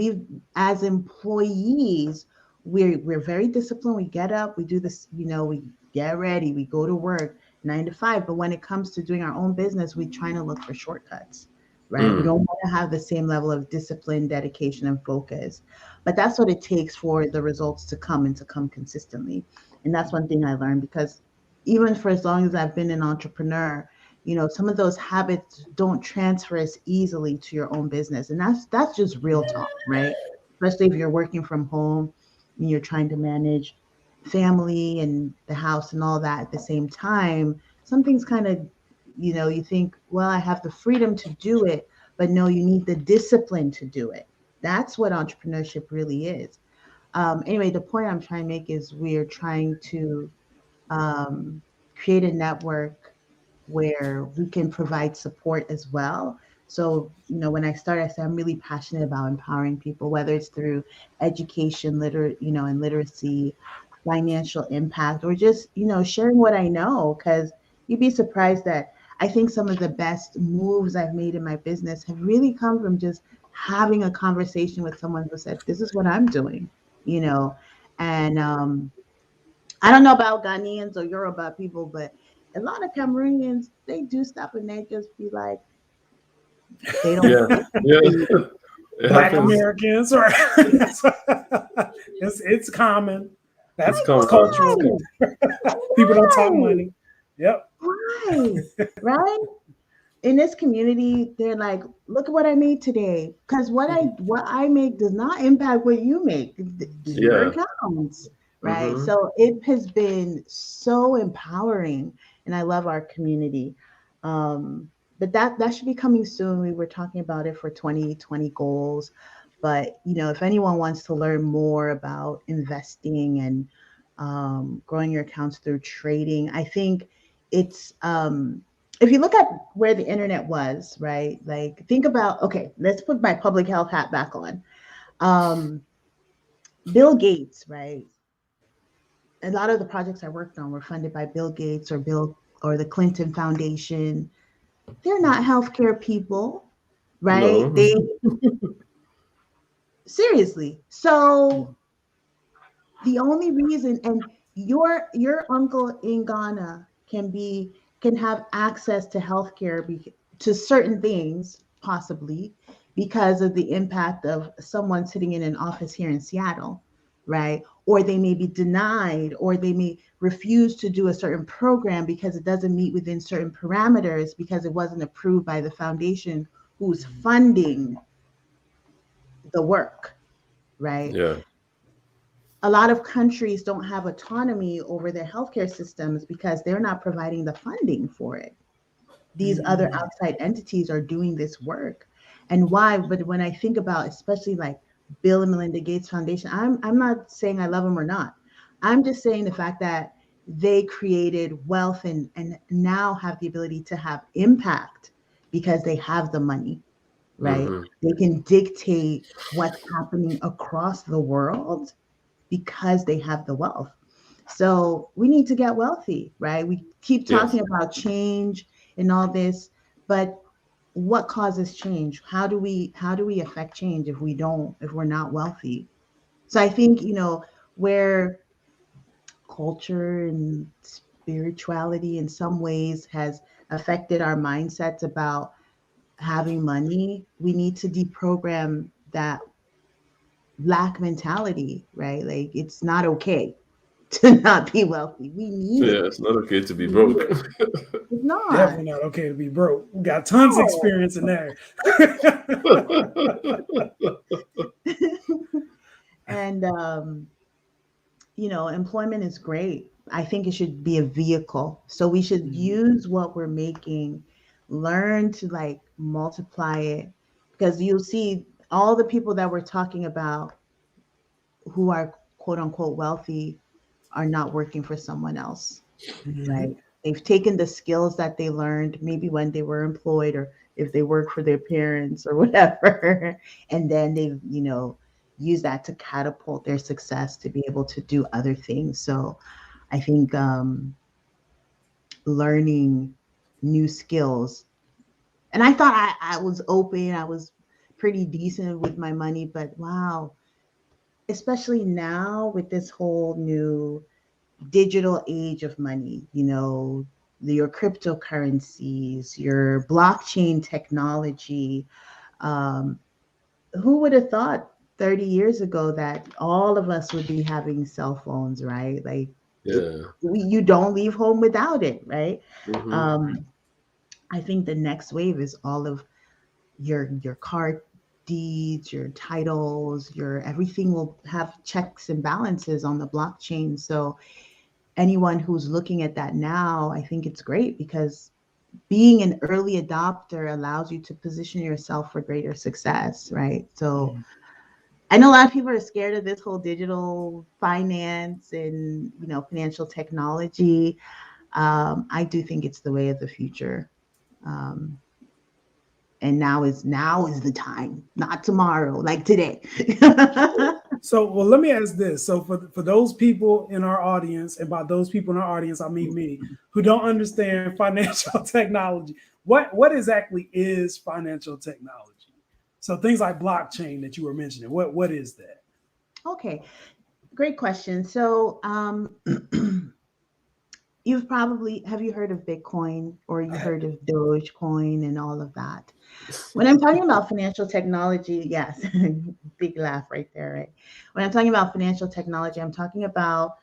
As employees, we're very disciplined. We get up, we do this, we get ready, we go to work 9 to 5. But when it comes to doing our own business, we're trying to look for shortcuts, right? We don't want to have the same level of discipline, dedication, and focus. But that's what it takes for the results to come and to come consistently. And that's one thing I learned, because even for as long as I've been an entrepreneur, some of those habits don't transfer as easily to your own business. And that's just real talk, right? Especially if you're working from home and you're trying to manage family and the house and all that at the same time. Some things kind of, you think, well, I have the freedom to do it, but no, you need the discipline to do it. That's what entrepreneurship really is. Anyway, the point I'm trying to make is we're trying to create a network where we can provide support as well. So, when I started, I said I'm really passionate about empowering people, whether it's through education, and literacy, financial impact, or just, sharing what I know. Because you'd be surprised that I think some of the best moves I've made in my business have really come from just having a conversation with someone who said, this is what I'm doing, and I don't know about Ghanaians or Yoruba people, but a lot of Cameroonians, they do stuff and they just be like, they don't. Black Americans, or it's common. That's cultural. People don't talk money. Yep. Right. In this community, they're like, look at what I made today. Because what I make does not impact what you make. Your accounts. Right. So it has been so empowering, and I love our community. But that should be coming soon. We were talking about it for 2020 goals. But, if anyone wants to learn more about investing and growing your accounts through trading, I think it's, if you look at where the internet was, right? Like, think about, okay, let's put my public health hat back on. Bill Gates, right? A lot of the projects I worked on were funded by Bill Gates or the Clinton Foundation. They're not healthcare people, right? No. Seriously. So the only reason, and your uncle in Ghana can have access to healthcare to certain things, possibly because of the impact of someone sitting in an office here in Seattle, right? Or they may be denied, or they may refuse to do a certain program because it doesn't meet within certain parameters because it wasn't approved by the foundation who's funding the work, right? Yeah. A lot of countries don't have autonomy over their healthcare systems because they're not providing the funding for it. These other outside entities are doing this work. And why? But when I think about, especially like Bill and Melinda Gates Foundation, I'm not saying I love them or not. I'm just saying the fact that they created wealth and now have the ability to have impact because they have the money, right? They can dictate what's happening across the world because they have the wealth. So we need to get wealthy, right? We keep talking about change and all this, but what causes change? How do we affect change if we're not wealthy? So I think, where culture and spirituality in some ways has affected our mindsets about having money, we need to deprogram that lack mentality, right? Like, it's not okay to not be wealthy. We need it. It's not okay to be broke. It's not. Definitely not okay to be broke. We got tons of experience in there. And employment is great. I think it should be a vehicle. So we should use what we're making, learn to like multiply it, because you'll see all the people that we're talking about who are quote unquote wealthy are not working for someone else, right? they've taken the skills that they learned maybe when they were employed or if they work for their parents or whatever, and then they've, use that to catapult their success to be able to do other things. So I think learning new skills, and I thought I was open, I was pretty decent with my money, but wow, especially now with this whole new digital age of money, your cryptocurrencies, your blockchain technology. Who would have thought 30 years ago that all of us would be having cell phones, right? Like, you don't leave home without it, right? I think the next wave is all of your car deeds, your titles, your everything will have checks and balances on the blockchain. So anyone who's looking at that now, I think it's great because being an early adopter allows you to position yourself for greater success, right? So I know a lot of people are scared of this whole digital finance and financial technology. I do think it's the way of the future. And now is the time, not tomorrow, like today. So, well, let me ask this. So for those people in our audience, and by those people in our audience, I mean me, who don't understand financial technology, what exactly is financial technology? So things like blockchain that you were mentioning, what is that? Okay, great question. So have you heard of Bitcoin, or you heard of Dogecoin and all of that? When I'm talking about financial technology, yes, big laugh right there, right? When I'm talking about financial technology, I'm talking about,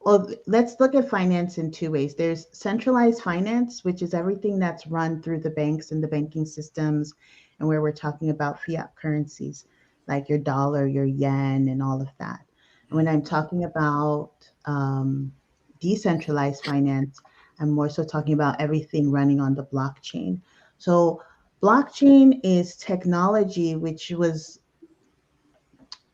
well, let's look at finance in two ways. There's centralized finance, which is everything that's run through the banks and the banking systems, and where we're talking about fiat currencies, like your dollar, your yen, and all of that. And when I'm talking about decentralized finance, I'm more so talking about everything running on the blockchain. So blockchain is technology, which was,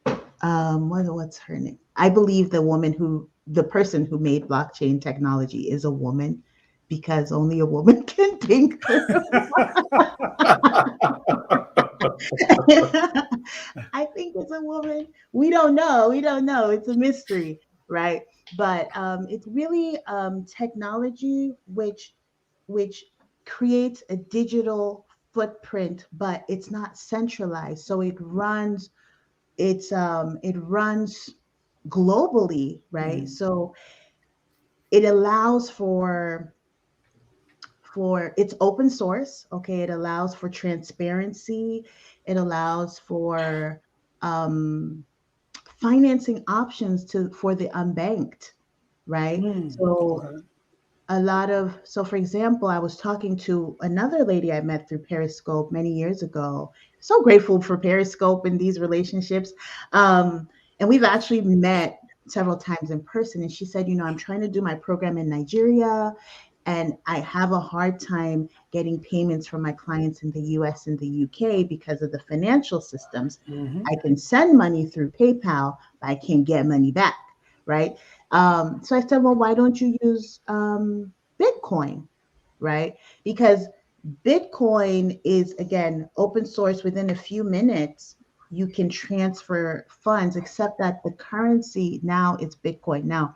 what's her name? I believe the person who made blockchain technology is a woman, because only a woman can think. I think it's a woman. We don't know. It's a mystery, right? But it's really technology which creates a digital footprint, but it's not centralized. So it runs globally, right? So it allows for it's open source. Okay, it allows for transparency. It allows for financing options for the unbanked, right? So for example, I was talking to another lady I met through Periscope many years ago. So grateful for Periscope and these relationships. And we've actually met several times in person. And she said, I'm trying to do my program in Nigeria, and I have a hard time getting payments from my clients in the US and the UK because of the financial systems. I can send money through PayPal, but I can't get money back, right? So I said, well, why don't you use Bitcoin, right? Because Bitcoin is, again, open source. Within a few minutes, you can transfer funds, except that the currency now is Bitcoin. Now,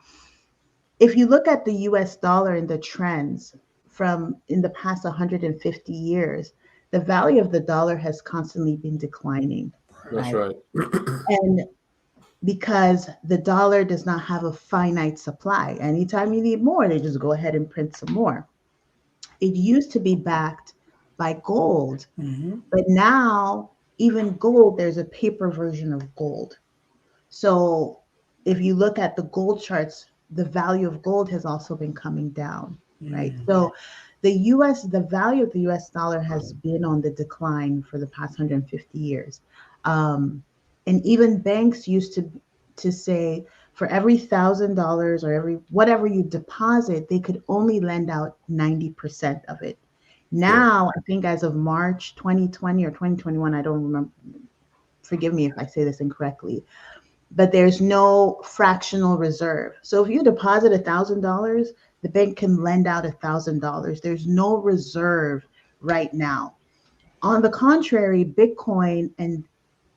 if you look at the US dollar and the trends from in the past 150 years, the value of the dollar has constantly been declining. That's right. And because the dollar does not have a finite supply. Anytime you need more, they just go ahead and print some more. It used to be backed by gold, but now even gold, there's a paper version of gold. So if you look at the gold charts, the value of gold has also been coming down, right? So the value of the US dollar has been on the decline for the past 150 years. And even banks used to say for every $1,000 or every whatever you deposit, they could only lend out 90% of it. Now, I think as of March 2020 or 2021, I don't remember, forgive me if I say this incorrectly, but there's no fractional reserve. So if you deposit $1,000, the bank can lend out $1,000. There's no reserve right now. On the contrary, Bitcoin and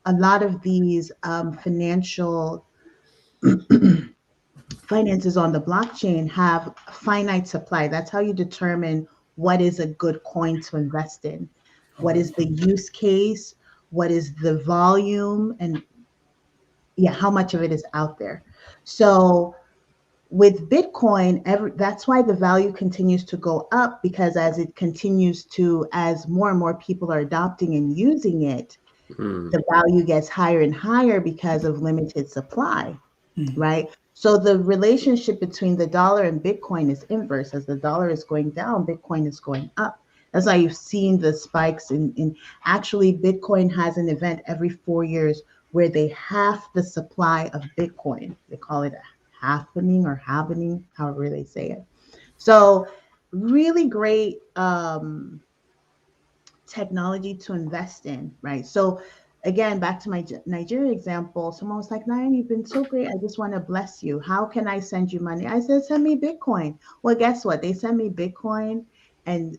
a lot of these financial finances on the blockchain have finite supply. That's how you determine what is a good coin to invest in. What is the use case? What is the volume? And yeah, how much of it is out there? So with Bitcoin, that's why the value continues to go up, because as it continues to, as more and more people are adopting and using it, the value gets higher and higher because of limited supply, right? So the relationship between the dollar and Bitcoin is inverse. As the dollar is going down, Bitcoin is going up. That's why you've seen the spikes in actually Bitcoin has an event every 4 years where they halve the supply of Bitcoin. They call it a halvening or halvening, however they say it. So really great technology to invest in, right? So again, back to my Nigeria example, someone was like, Nayan, you've been so great. I just want to bless you. How can I send you money? I said, send me Bitcoin. Well, guess what? They sent me Bitcoin, and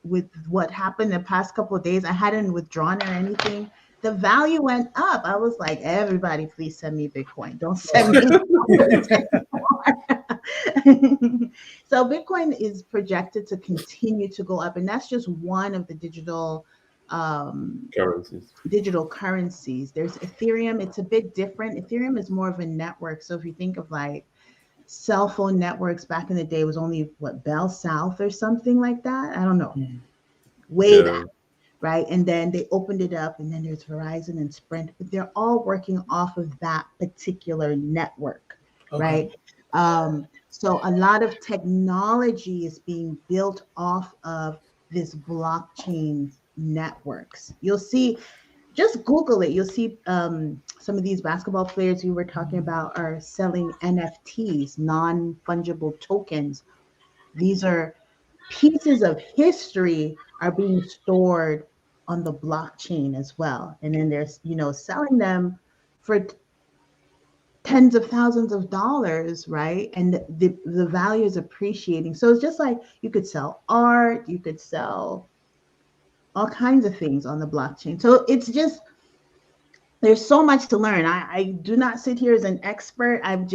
with what happened the past couple of days, I hadn't withdrawn or anything. The value went up. I was like, everybody, please send me Bitcoin. Don't send me So Bitcoin is projected to continue to go up. And that's just one of the digital currencies. There's Ethereum. It's a bit different. Ethereum is more of a network. So if you think of like cell phone networks back in the day, was only what, Bell South or something like that. I don't know. Way back. Right. And then they opened it up, and then there's Verizon and Sprint, but they're all working off of that particular network. Right. So a lot of technology is being built off of this blockchain networks. You'll see, just Google it. You'll see some of these basketball players we were talking about are selling NFTs, non-fungible tokens. These are pieces of history are being stored on the blockchain as well. And then there's, selling them for tens of thousands of dollars, right? And the value is appreciating. So it's just like you could sell art, you could sell all kinds of things on the blockchain. So it's just, there's so much to learn. I do not sit here as an expert. I'm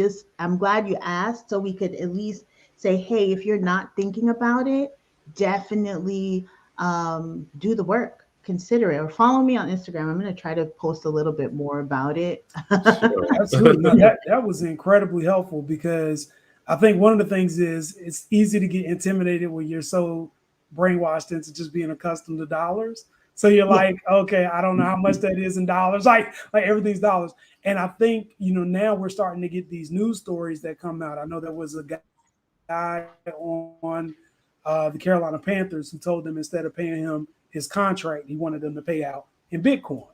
glad you asked, so we could at least say, hey, if you're not thinking about it, definitely do the work. Consider it, or follow me on Instagram. I'm going to try to post a little bit more about it. Absolutely. No, that was incredibly helpful, because I think one of the things is it's easy to get intimidated when you're so brainwashed into just being accustomed to dollars. So you're like, okay, I don't know how much that is in dollars. Like everything's dollars. And I think, now we're starting to get these news stories that come out. I know there was a guy on the Carolina Panthers who told them instead of paying him his contract, he wanted them to pay out in Bitcoin.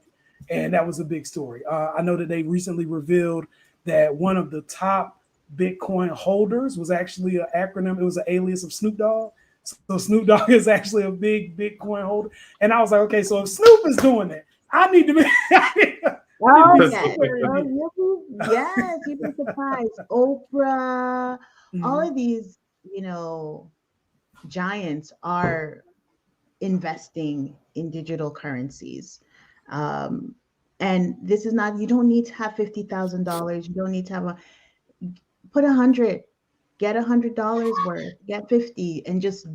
And that was a big story. I know that they recently revealed that one of the top Bitcoin holders was actually an acronym. It was an alias of Snoop Dogg. So Snoop Dogg is actually a big Bitcoin holder. And I was like, okay, so if Snoop is doing that, I need to be. Yes, you'd be surprised. Oprah, all of these, giants are investing in digital currencies. And this is not, you don't need to have $50,000. You don't need to have put 100, get $100 worth, get 50, and just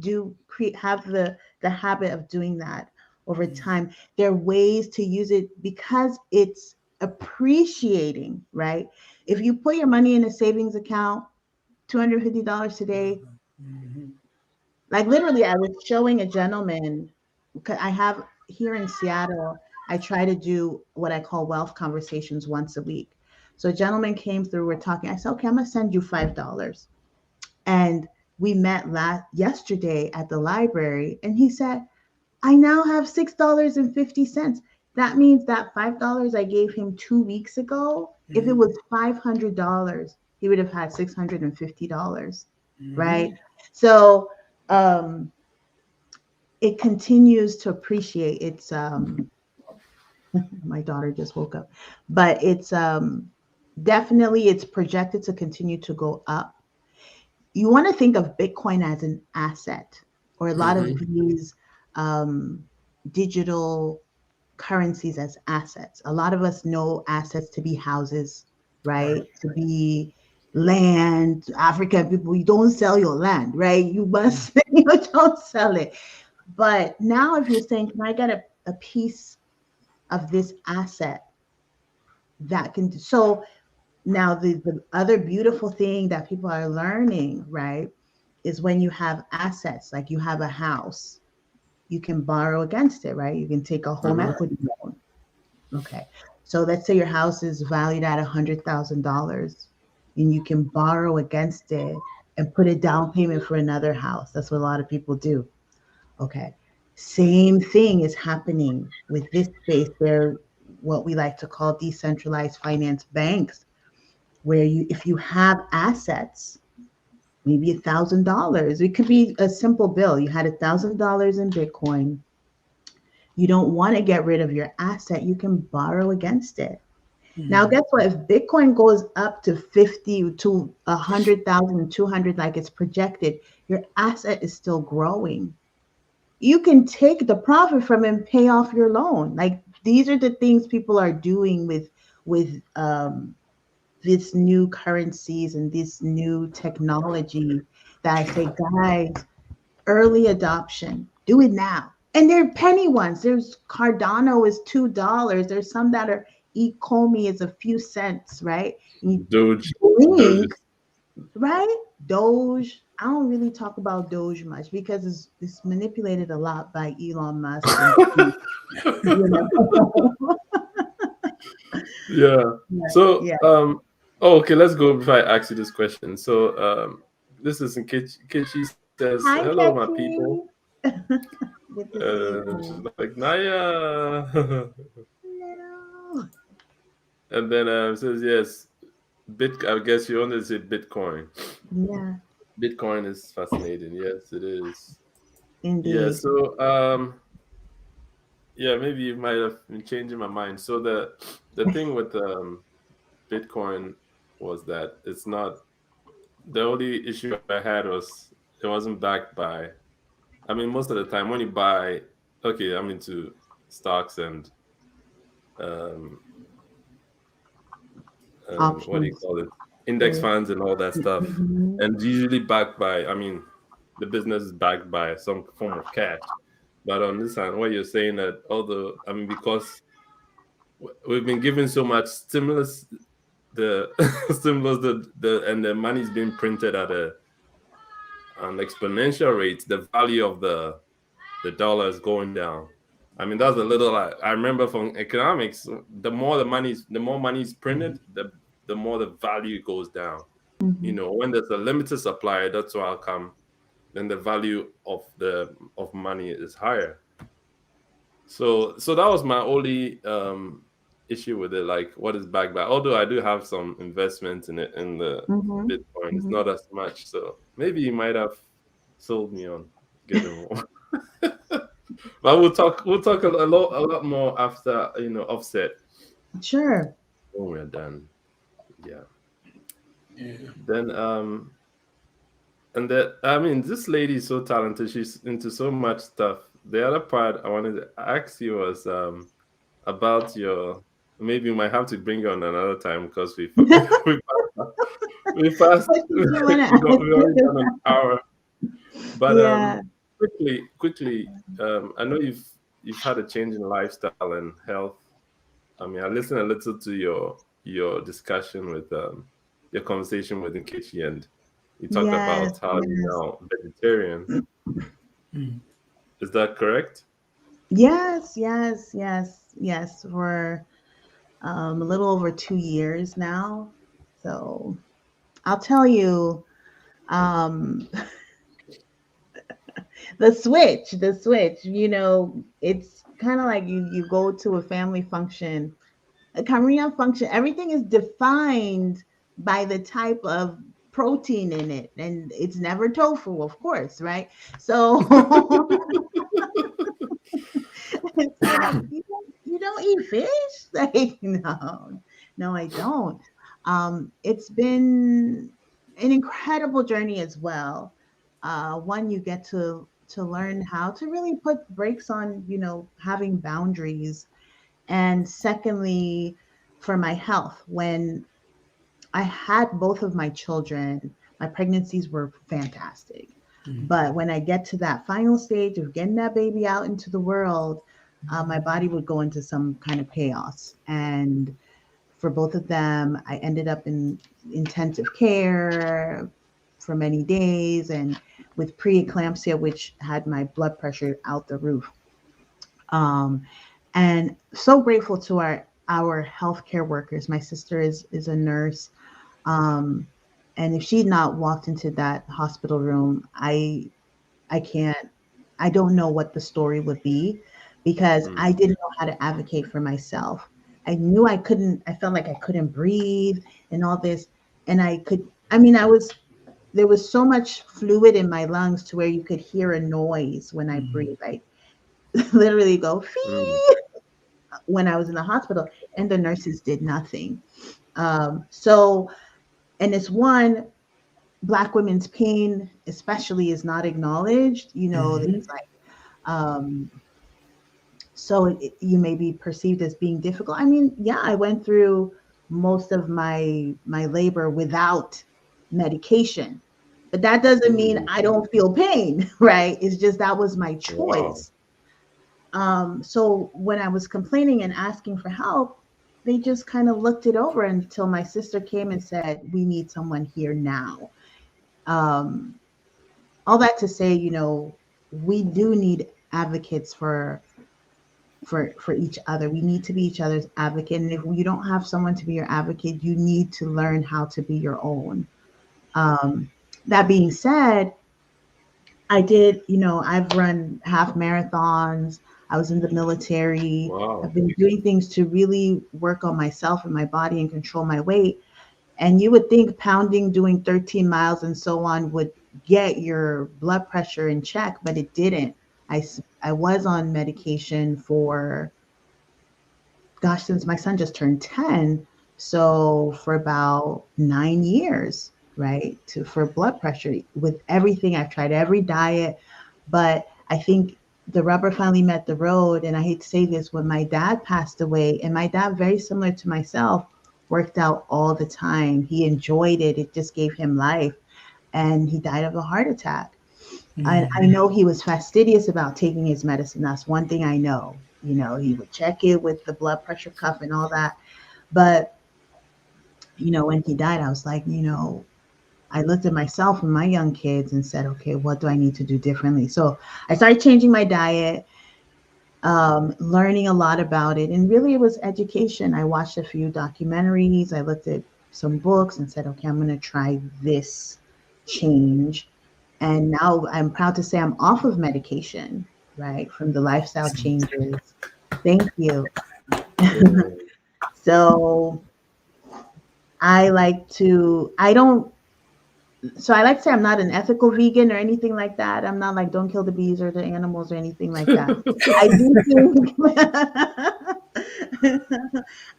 have the habit of doing that over time. There are ways to use it because it's appreciating, right? If you put your money in a savings account, $250 today, like literally, I was showing a gentleman, I have here in Seattle, I try to do what I call wealth conversations once a week. So a gentleman came through, we're talking, I said, okay, I'm gonna send you $5. And we met yesterday at the library, and he said, I now have $6.50. That means that $5 I gave him 2 weeks ago, if it was $500, he would have had $650, right? So it continues to appreciate. It's my daughter just woke up, but it's definitely it's projected to continue to go up. You want to think of Bitcoin as an asset, or a lot of these digital currencies as assets. A lot of us know assets to be houses, right? To be land. African people, you don't sell your land, right? You must, you don't sell it. But now if you're saying, can I get a piece of this asset that can, so now the other beautiful thing that people are learning, right, is when you have assets, like you have a house, you can borrow against it, right? You can take a home equity loan. Okay. So let's say your house is valued at $100,000 and you can borrow against it and put a down payment for another house. That's what a lot of people do. Okay. Same thing is happening with this space. They're what we like to call decentralized finance banks, where you, if you have assets, maybe $1,000, it could be a simple bill. You had $1,000 in Bitcoin. You don't want to get rid of your asset. You can borrow against it. Now, guess what? If Bitcoin goes up to 50 to 100,000, 200, like it's projected, your asset is still growing. You can take the profit from it and pay off your loan. Like, these are the things people are doing with this new currencies and this new technology, that I say, guys, early adoption, do it now. And they're penny ones. There's Cardano is $2. There's some that are Ecomi is a few cents, right? Doge. Right? Doge. I don't really talk about Doge much because it's manipulated a lot by Elon Musk. And, you know. Yeah. So, yeah. okay, let's go before I ask you this question. So, this is Nkechi says, Hi, hello, Kechi. my people. Good to see She's you. like, Naya. Hello. And then says, yes, I guess you only say Bitcoin. Yeah. Bitcoin is fascinating. Yes, it is. Indeed. Yeah. So, yeah, maybe you might have been changing my mind. So the thing with Bitcoin was that it's not, the only issue I had was it wasn't backed by, I mean, most of the time when you buy, okay, I'm into stocks and what do you call it? Index funds and all that stuff. Mhm. And usually backed by, I mean, the business is backed by some form of cash. But on this hand, what you're saying that although, I mean, because we've been given so much stimulus, the stimulus, and the money's being printed at an exponential rate, the value of the dollar is going down. I mean, that's a little. I remember from economics, the more money is printed, the more the value goes down. You know, when there's a limited supply, that's how come then the value of money is higher. So that was my only issue with it, like what is backed by. Although I do have some investments in it in the Bitcoin, it's not as much. So maybe you might have sold me on getting more. But we'll talk a lot more after, you know, Offset. Sure. When we're done. Yeah. Then and that, I mean, this lady is so talented. She's into so much stuff. The other part I wanted to ask you was about your, maybe we might have to bring you on another time because we fast we already done an hour. But Yeah. quickly, I know you've had a change in lifestyle and health. I mean, I listened a little to your discussion with your conversation with Nkechi, and you talked about how you're now vegetarian. Is that correct? Yes. For a little over 2 years now. So I'll tell you, the switch, you know, it's kind of like you go to a family function, a Korean function, everything is defined by the type of protein in it, and it's never tofu, of course, right? So it's like, you don't eat fish? Like, no, I don't. It's been an incredible journey as well. One, you get to learn how to really put brakes on, having boundaries. And secondly, for my health, when I had both of my children, my pregnancies were fantastic. But when I get to that final stage of getting that baby out into the world, my body would go into some kind of chaos. And for both of them, I ended up in intensive care for many days and with preeclampsia, which had my blood pressure out the roof. And so grateful to our healthcare workers. My sister is a nurse. And if she'd not walked into that hospital room, I don't know what the story would be, because I didn't know how to advocate for myself. I knew I felt like I couldn't breathe and all this. And there was so much fluid in my lungs to where you could hear a noise when I breathe. I literally go, fee, when I was in the hospital, and the nurses did nothing. And it's one, Black women's pain especially is not acknowledged. It's like, so you may be perceived as being difficult. I went through most of my labor without medication, but that doesn't mean I don't feel pain, right? It's just that was my choice. Wow. So when I was complaining and asking for help, they just kind of looked it over until my sister came and said, we need someone here now. All that to say, we do need advocates for each other. We need to be each other's advocate. And if you don't have someone to be your advocate, you need to learn how to be your own. That being said, I've run half marathons. I was in the military. Wow. I've been doing things to really work on myself and my body and control my weight. And you would think pounding, doing 13 miles and so on would get your blood pressure in check, but it didn't. I was on medication since my son just turned 10. So for about 9 years, right, for blood pressure. With everything, I've tried every diet, but I think the rubber finally met the road. And I hate to say this, when my dad passed away, and my dad, very similar to myself, worked out all the time. He enjoyed it. It just gave him life. And he died of a heart attack. I know he was fastidious about taking his medicine. That's one thing I know. He would check it with the blood pressure cuff and all that. But, when he died, I was like, I looked at myself and my young kids and said, okay, what do I need to do differently? So I started changing my diet, learning a lot about it. And really it was education. I watched a few documentaries. I looked at some books and said, okay, I'm going to try this change. And now I'm proud to say I'm off of medication, right? From the lifestyle changes. Thank you. So I like to say I'm not an ethical vegan or anything like that. I'm not like, don't kill the bees or the animals or anything like that.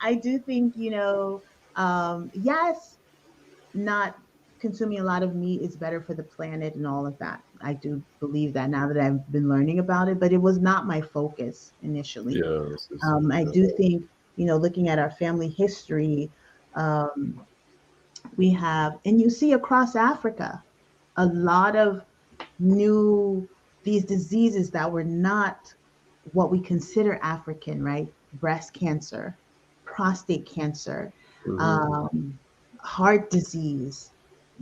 I do think, yes, not consuming a lot of meat is better for the planet and all of that. I do believe that now that I've been learning about it, but it was not my focus initially. I do think, looking at our family history, we have, and you see across Africa, a lot of these diseases that were not what we consider African, right? Breast cancer, prostate cancer, heart disease,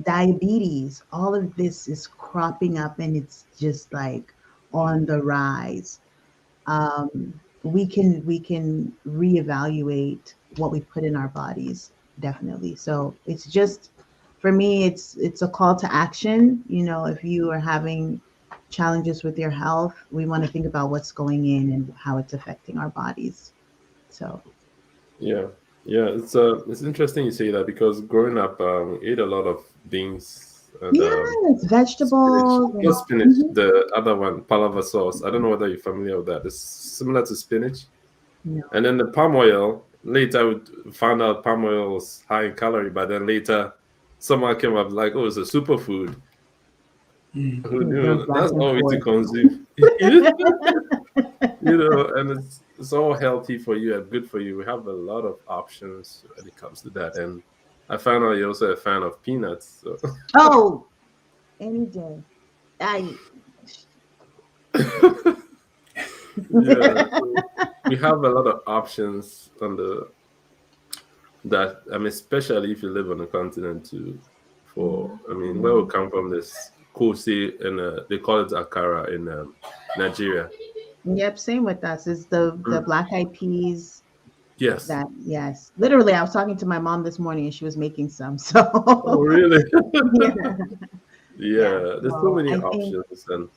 diabetes, all of this is cropping up and it's just like on the rise. We can reevaluate what we put in our bodies, definitely. So it's just, for me, it's a call to action. If you are having challenges with your health, we want to think about what's going in and how it's affecting our bodies. So yeah, it's interesting you say that, because growing up, we ate a lot of beans and vegetables. Spinach. The other one, palaver sauce. I don't know whether you're familiar with that. It's similar to spinach. No. And then the palm oil, later I would find out palm oil was high in calorie, but then later someone came up like, oh, it's a superfood. Who knew? That's all we to consume. And it's all healthy for you and good for you. We have a lot of options when it comes to that. And I found out you're also a fan of peanuts. So. Oh, any day. Yeah, so we have a lot of options on that. I mean, especially if you live on the continent too. Where we come from, this kosi, and they call it akara in Nigeria. Yep, same with us. It's the black eyed peas. Yes. Yes. Literally, I was talking to my mom this morning and she was making some. So. Oh, really? Yeah. There's so many options, and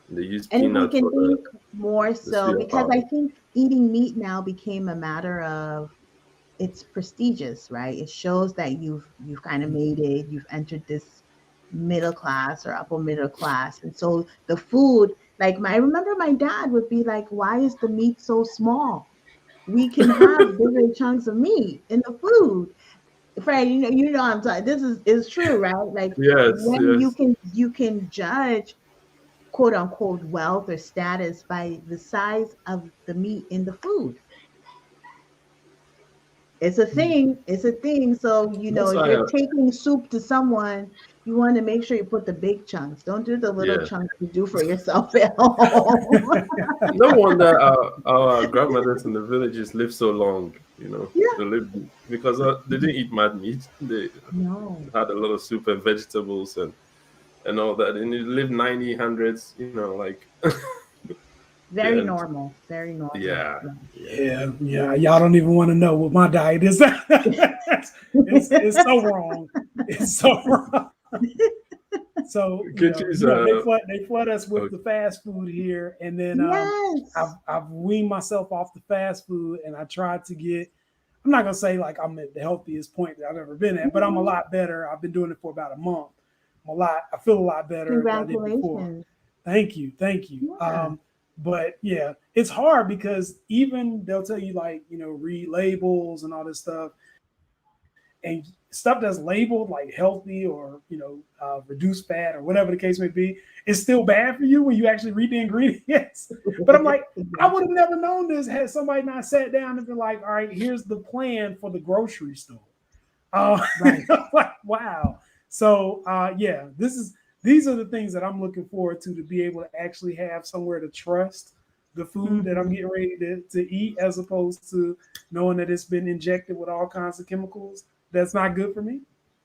they use and peanuts we can for think more so because I think eating meat now became a matter of it's prestigious, right? It shows that you've kind of made it, you've entered this middle class or upper middle class, and so the food, like I remember my dad would be like, "Why is the meat so small? We can have bigger chunks of meat in the food." Fred, you know I'm talking. This is true, right? Like when you can judge quote unquote wealth or status by the size of the meat in the food. It's a thing. It's a thing. So if you're taking soup to someone, you want to make sure you put the big chunks. Don't do the little chunks you do for yourself at home. No wonder our grandmothers in the villages live so long. They lived because they didn't eat mad meat. They had a lot of soup and vegetables and all that, and you live 90, hundreds. Very normal. Very normal. Yeah. Y'all don't even want to know what my diet is. It's so wrong. It's so wrong. So they flood us with the fast food here, and then I've weaned myself off the fast food, and I tried to get. I'm not gonna say like I'm at the healthiest point that I've ever been at, but I'm a lot better. I've been doing it for about a month. I feel a lot better. Congratulations. Thank you. Yeah. But yeah, it's hard because even they'll tell you read labels and all this stuff, and stuff that's labeled like healthy or reduced fat or whatever the case may be, is still bad for you when you actually read the ingredients. But I'm like, I would have never known this had somebody not sat down and been like, all right, here's the plan for the grocery store. Like, wow. So these are the things that I'm looking forward to be able to actually have somewhere to trust the food that I'm getting ready to eat, as opposed to knowing that it's been injected with all kinds of chemicals that's not good for me.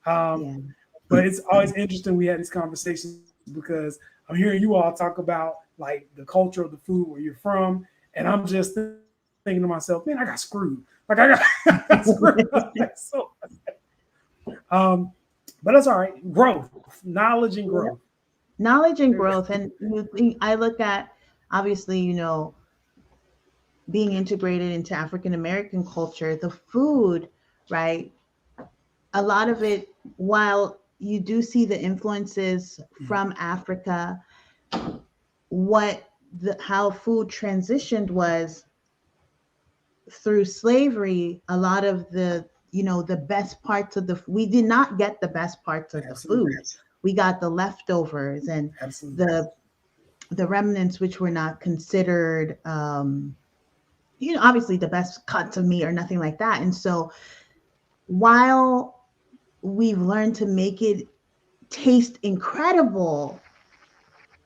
But it's always interesting we had these conversations because I'm hearing you all talk about like the culture of the food where you're from, and I'm just thinking to myself, man, I got screwed. Like I got screwed. But that's all right. Growth, knowledge and growth. Knowledge and growth. And I look at, obviously, being integrated into African American culture, the food, right? A lot of it, while you do see the influences from Africa, how food transitioned was through slavery. A lot of the best parts of we did not get the best parts of the food. We got the leftovers and the remnants, which were not considered, obviously the best cuts of meat or nothing like that. And so while we've learned to make it taste incredible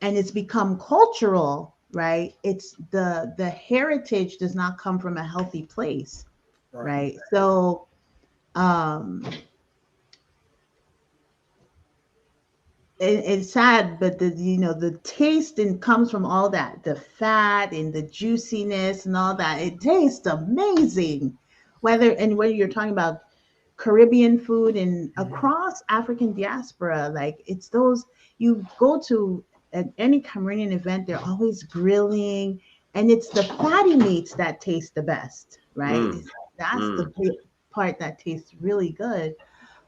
and it's become cultural, right? It's the heritage does not come from a healthy place, right? So it's sad, but the taste comes from all that, the fat and the juiciness and all that. It tastes amazing. Whether you're talking about Caribbean food and across African diaspora, like it's those, you go to at any Cameroonian event, they're always grilling, and it's the fatty meats that taste the best, right? That's the part that tastes really good.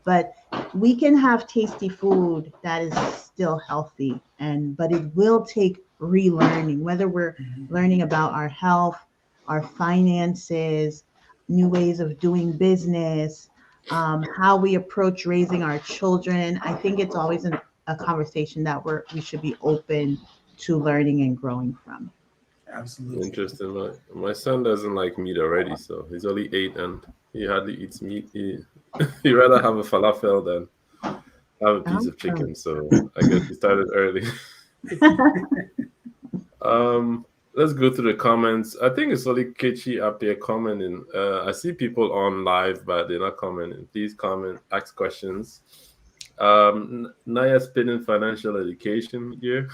But we can have tasty food that is still healthy, but it will take relearning, whether we're learning about our health, our finances, new ways of doing business, how we approach raising our children. I think it's always a conversation that we should be open to learning and growing from. Absolutely. Interesting. My son doesn't like meat already, so he's only 8 and he hardly eats meat. He rather have a falafel than have a piece of chicken. So I guess he started early. Let's go through the comments. I think it's only Kitchi up here commenting. I see people on live, but they're not commenting. Please comment, ask questions. Naya spinning financial education here.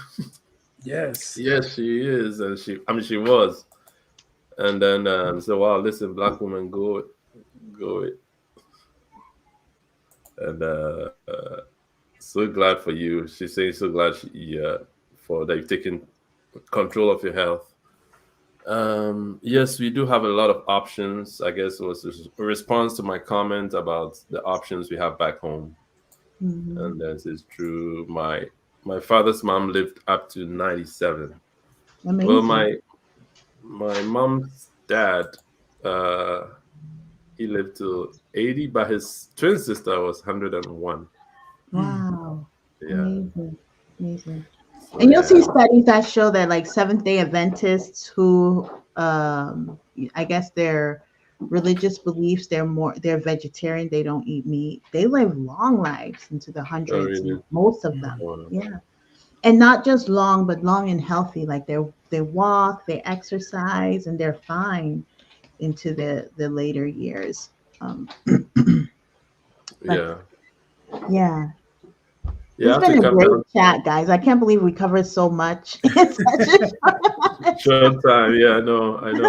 Yes. Yes, she is, and she was. And then so wow, listen, black woman, go it. And so glad for you. She's saying so glad for that you've taken control of your health. Yes, we do have a lot of options. I guess it was a response to my comment about the options we have back home. Mm-hmm. And this is true. My father's mom lived up to 97. Amazing. Well, my mom's dad, he lived to 80, but his twin sister was 101. Wow. Yeah. Amazing. So, And you'll see studies that show that like Seventh-day Adventists who I guess their religious beliefs, they're vegetarian, they don't eat meat. They live long lives into the hundreds, really? most of them. Wow. Yeah. And not just long, but long and healthy. Like they walk, they exercise, and they're fine into the later years. Yeah. Yeah. Yeah, It's been a great chat, guys. I can't believe we covered so much in such a short time. Yeah, I know. And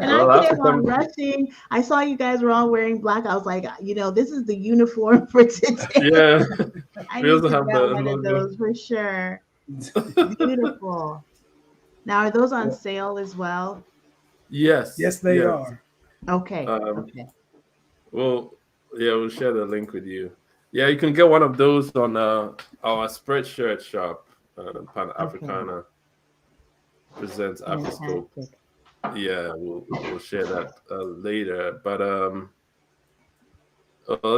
I came on rushing. I saw you guys were all wearing black. I was like, this is the uniform for today. Yeah. I We need also to have get the one of those for sure. Beautiful. Now, are those on sale as well? Yes. Yes, they are. Okay. Okay. Well, yeah, we'll share the link with you. Yeah, you can get one of those on our Spreadshirt shop. Pan Africana presents Afterscope. Yeah, we'll share that later. But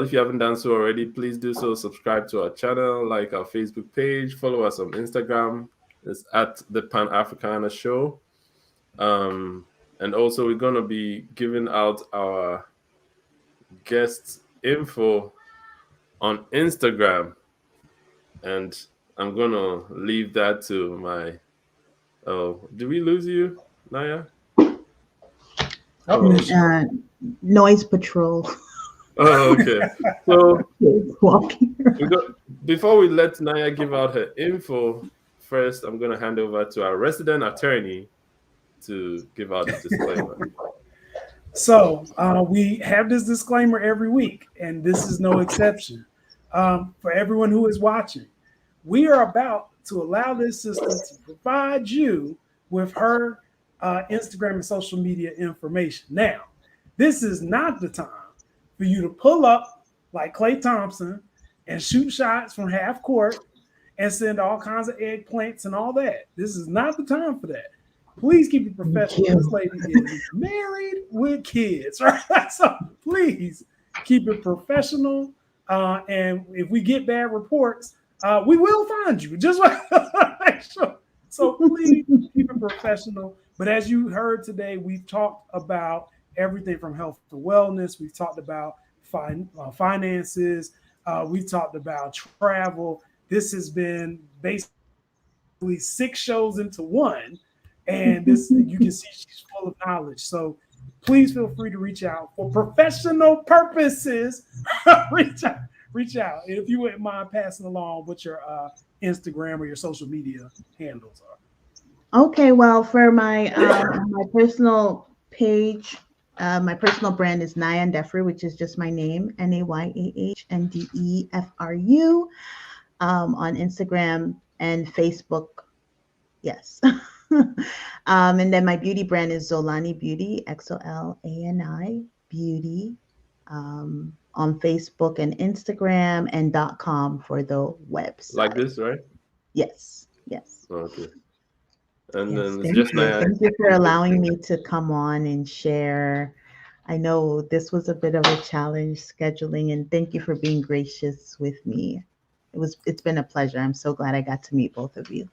if you haven't done so already, please do so. Subscribe to our channel, like our Facebook page, follow us on Instagram. It's at the Pan Africana Show. And also, we're gonna be giving out our guest info on Instagram, and I'm gonna leave that to my. Oh, did we lose you, Naya? Noise patrol. Oh, okay. So walking. Before we let Naya give out her info, first I'm gonna hand over to our resident attorney to give out the disclaimer. So we have this disclaimer every week, and this is no exception. For everyone who is watching, we are about to allow this sister to provide you with her Instagram and social media information. Now, this is not the time for you to pull up like Klay Thompson and shoot shots from half court and send all kinds of eggplants and all that. This is not the time for that. Please keep it professional. This lady is married with kids, right? So please keep it professional. And if we get bad reports, we will find you. Just make sure. So please keep it professional. But as you heard today, we've talked about everything from health to wellness. We've talked about finances. We've talked about travel. This has been basically 6 shows into one. And this, you can see she's full of knowledge. So please feel free to reach out for professional purposes. reach out. And if you wouldn't mind passing along what your Instagram or your social media handles are. Okay, well, for my my personal page, my personal brand is Naya Ndefru, which is just my name, NAYAHNDEFRU, on Instagram and Facebook. Yes. And then my beauty brand is Zolani Beauty, XOLANI Beauty, on Facebook and Instagram, and .com for the website. Like this, right? Yes. Okay. And Yes, then it's thank just you. nice. Thank you for allowing me to come on and share. I know this was a bit of a challenge scheduling, and thank you for being gracious with me. It's been a pleasure. I'm so glad I got to meet both of you.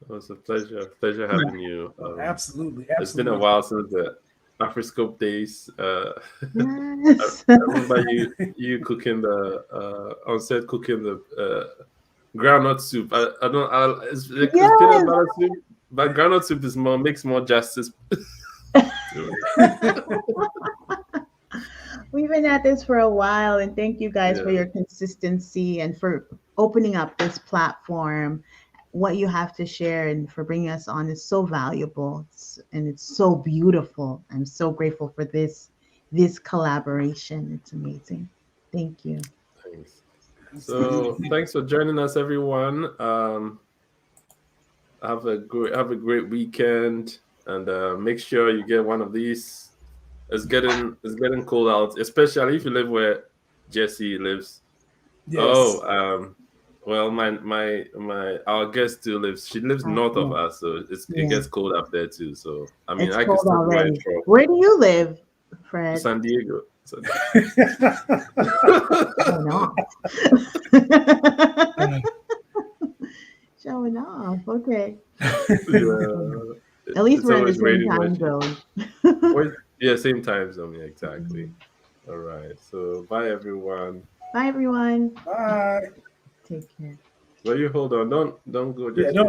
It was a pleasure having you. Absolutely, It's been a absolutely. while since the Afriscope days. Yes. I remember you cooking the on set cooking the groundnut soup. I don't. It's peanut Yes. butter soup, but groundnut soup is makes more justice. to it. We've been at this for a while, and thank you guys for Yeah. your consistency and for opening up this platform. What you have to share and for bringing us on is so valuable, and it's so beautiful. I'm so grateful for this collaboration. It's amazing. Thank you. Thanks. So thanks for joining us, everyone. Have a great weekend, and make sure you get one of these. It's getting cold out, especially if you live where Jesse lives. Yes. Oh, well, our guest still lives. She lives north of us, so Yeah. it gets cold up there too. So I mean, It's I could cold still do my already. intro. Where do you live, Fred? San Diego. Showing off. Showing off. Okay. Yeah. At least It's we're in the always same raining time when she- zone. Well, yeah, same time zone. Yeah, exactly. All right. So bye, everyone. Bye, everyone. Bye. Take care. Well, you hold on. Don't go. Yeah, Just don't